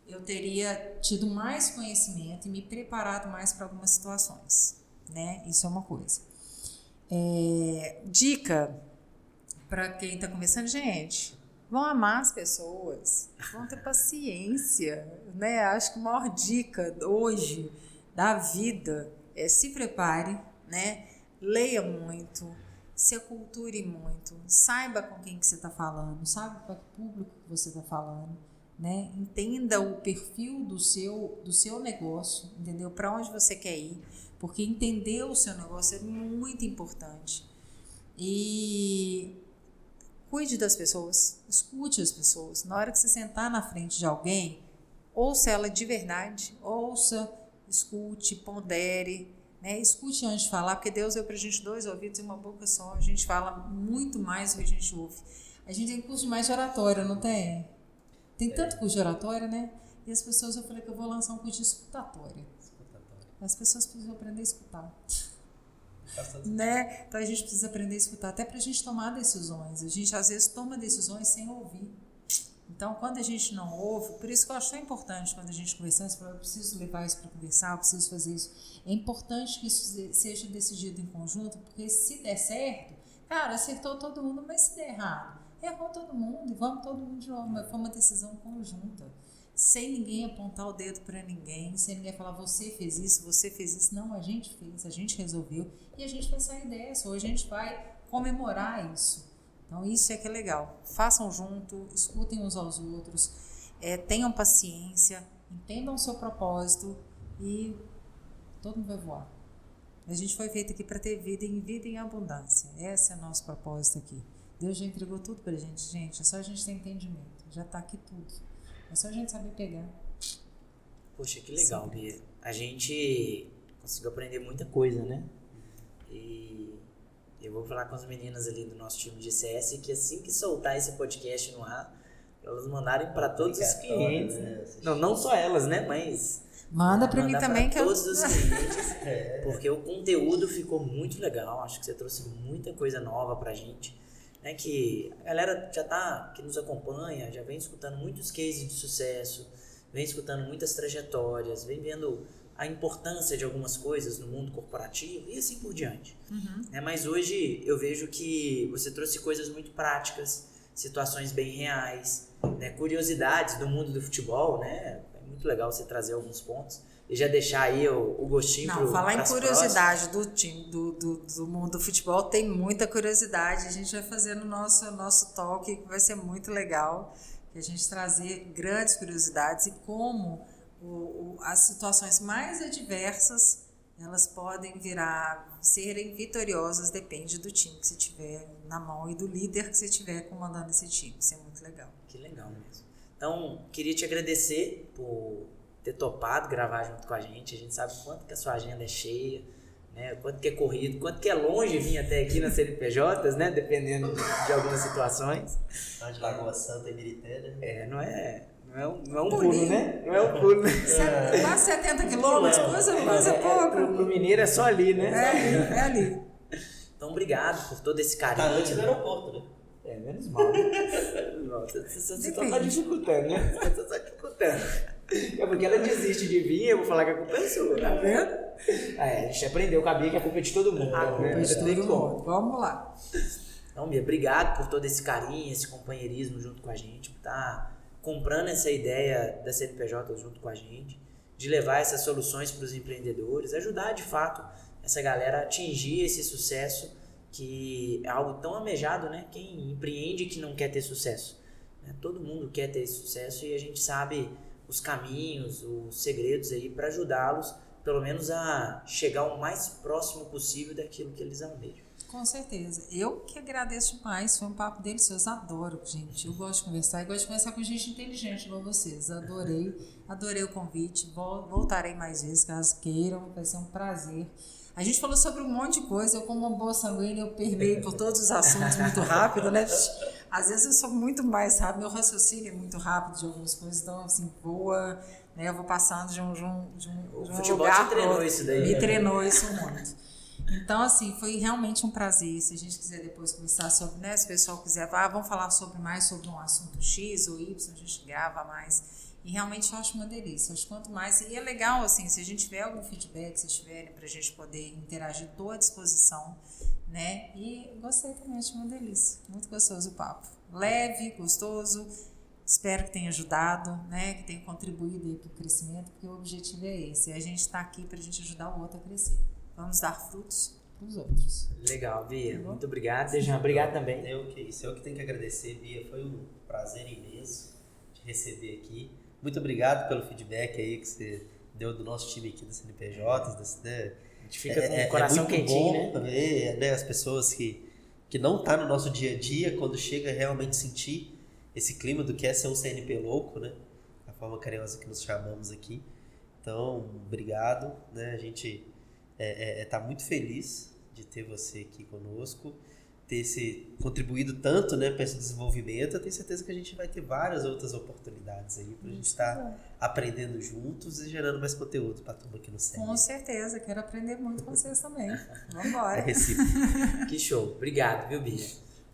eu teria tido mais conhecimento e me preparado mais para algumas situações, né? Isso é uma coisa. Dica para quem está começando, gente, vão amar as pessoas, vão ter paciência, né? Acho que a maior dica hoje da vida é se prepare, né? Leia muito, se aculture muito, saiba com quem que você está falando, saiba para que público que você está falando, né? Entenda o perfil do seu negócio, entendeu? Para onde você quer ir, porque entender o seu negócio é muito importante. E cuide das pessoas, escute as pessoas. Na hora que você sentar na frente de alguém, ouça ela de verdade, ouça, escute, pondere, né? Escute antes de falar, porque Deus deu pra gente 2 ouvidos e uma boca só. A gente fala muito mais do que a gente ouve. A gente tem curso de mais de oratória, não tem? Tem tanto curso de oratória, né? E as pessoas, eu falei que eu vou lançar um curso de escutatória. As pessoas precisam aprender a escutar. Né? Então a gente precisa aprender a escutar, até pra gente tomar decisões. A gente às vezes toma decisões sem ouvir. Então, quando a gente não ouve, por isso que eu acho tão importante quando a gente conversa, você fala, eu preciso levar isso para conversar, eu preciso fazer isso. É importante que isso seja decidido em conjunto, porque se der certo, cara, acertou todo mundo, mas se der errado, errou todo mundo e vamos todo mundo de novo. Mas foi uma decisão conjunta, sem ninguém apontar o dedo para ninguém, sem ninguém falar, você fez isso. Não, a gente fez, a gente resolveu e a gente vai sair dessa, hoje a gente vai comemorar isso. Então, isso é que é legal. Façam junto, escutem uns aos outros, tenham paciência, entendam o seu propósito e todo mundo vai voar. A gente foi feito aqui para ter vida em abundância. Esse é o nosso propósito aqui. Deus já entregou tudo pra gente. É só a gente ter entendimento. Já tá aqui tudo. É só a gente saber pegar. Poxa, que legal, Bia. A gente conseguiu aprender muita coisa, né? E eu vou falar com as meninas ali do nosso time de CS que assim que soltar esse podcast no ar, elas mandarem para todos os clientes. Né? Não só elas, né? Mas manda para mim também que todos os clientes, porque o conteúdo ficou muito legal. Acho que você trouxe muita coisa nova pra gente, né? Que a galera que nos acompanha, já vem escutando muitos cases de sucesso, vem escutando muitas trajetórias, vem vendo a importância de algumas coisas no mundo corporativo e assim por diante. Mas hoje eu vejo que você trouxe coisas muito práticas, situações bem reais, né? Curiosidades do mundo do futebol, né? É muito legal você trazer alguns pontos e já deixar aí o gostinho. Não, falar em curiosidade do time, do mundo do futebol, tem muita curiosidade. A gente vai fazer no nosso talk, que vai ser muito legal, que a gente trazer grandes curiosidades e como as situações mais adversas, elas podem serem vitoriosas, depende do time que você tiver na mão e do líder que você tiver comandando esse time. Isso é muito legal. Que legal mesmo. Então, queria te agradecer por ter topado gravar junto com a gente. A gente sabe quanto que a sua agenda é cheia, né? Quanto que é corrido, quanto que é longe vir até aqui nas CNPJs, né? Dependendo de algumas situações. De Lagoa Santa e Mirité, não é um pulo, né? Não é um pulo. Quase 70 quilômetros, coisa pouca. Pro mineiro é só ali, né? É ali. Então, obrigado por todo esse carinho. Tá antes do aeroporto, né? Menos mal. Você só tá dificultando, né? Você só tá dificultando. É porque ela desiste de vir, eu vou falar que a culpa é sua, tá vendo? A gente aprendeu com a Bia que a culpa é de todo mundo. A culpa é de todo mundo. Vamos lá. Então, Bia, obrigado por todo esse carinho, esse companheirismo junto com a gente, por estar comprando essa ideia da CNPJ junto com a gente, de levar essas soluções para os empreendedores, ajudar de fato essa galera a atingir esse sucesso que é algo tão almejado, né? Quem empreende que não quer ter sucesso, né? Todo mundo quer ter esse sucesso e a gente sabe os caminhos, os segredos aí para ajudá-los, pelo menos a chegar o mais próximo possível daquilo que eles almejam. Com certeza. Eu que agradeço demais. Foi um papo delicioso. Adoro, gente. Eu gosto de conversar e gosto de conversar com gente inteligente igual vocês. Adorei o convite. Voltarei mais vezes, caso queiram. Vai ser um prazer. A gente falou sobre um monte de coisa. Eu, como uma boa sanguínea, eu permeio por todos os assuntos muito rápido, né? Às vezes eu sou muito mais rápido. Meu raciocínio é muito rápido de algumas coisas. Então, assim, boa, né? Eu vou passando de um lugar te treinou isso daí. Me treinou isso muito. Então, assim, foi realmente um prazer. Se a gente quiser depois conversar sobre, né? Se o pessoal quiser, vamos falar mais sobre um assunto X ou Y, a gente grava mais. E realmente eu acho uma delícia. Acho quanto mais. E é legal, assim, se a gente tiver algum feedback, se tiverem, pra gente poder interagir, estou à disposição, né? E gostei também, acho uma delícia. Muito gostoso o papo. Leve, gostoso. Espero que tenha ajudado, né? Que tenha contribuído aí para o crescimento, porque o objetivo é esse. A gente está aqui para a gente ajudar o outro a crescer. Vamos dar frutos os outros. Legal, Bia. Muito obrigado. Dejan, obrigado também. Eu que tenho que agradecer, Bia. Foi um prazer imenso te receber aqui. Muito obrigado pelo feedback aí que você deu do nosso time aqui do CNPJ. A gente fica com o coração quentinho, né? Também, né? As pessoas que não tá no nosso dia a dia, quando chega realmente sentir esse clima do que é ser um CNP louco, né? A forma carinhosa que nos chamamos aqui. Então, obrigado, né? A gente tá muito feliz de ter você aqui conosco, ter contribuído tanto, né, para esse desenvolvimento. Eu tenho certeza que a gente vai ter várias outras oportunidades aí para a gente estar aprendendo juntos e gerando mais conteúdo para a turma aqui no CNP. Com certeza, quero aprender muito com vocês também. Vamos embora. É recíproco. Que show. Obrigado, viu, Bia?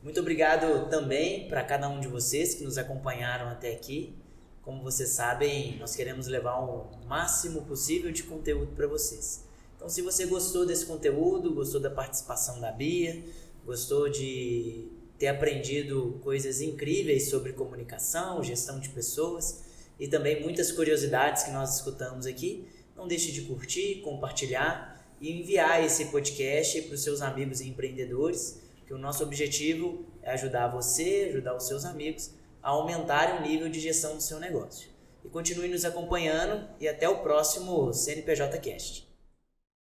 Muito obrigado também para cada um de vocês que nos acompanharam até aqui. Como vocês sabem, nós queremos levar o máximo possível de conteúdo para vocês. Então, se você gostou desse conteúdo, gostou da participação da Bia, gostou de ter aprendido coisas incríveis sobre comunicação, gestão de pessoas e também muitas curiosidades que nós escutamos aqui, não deixe de curtir, compartilhar e enviar esse podcast para os seus amigos e empreendedores, que o nosso objetivo é ajudar você, ajudar os seus amigos a aumentarem o nível de gestão do seu negócio. E continue nos acompanhando e até o próximo CNPJ Cast.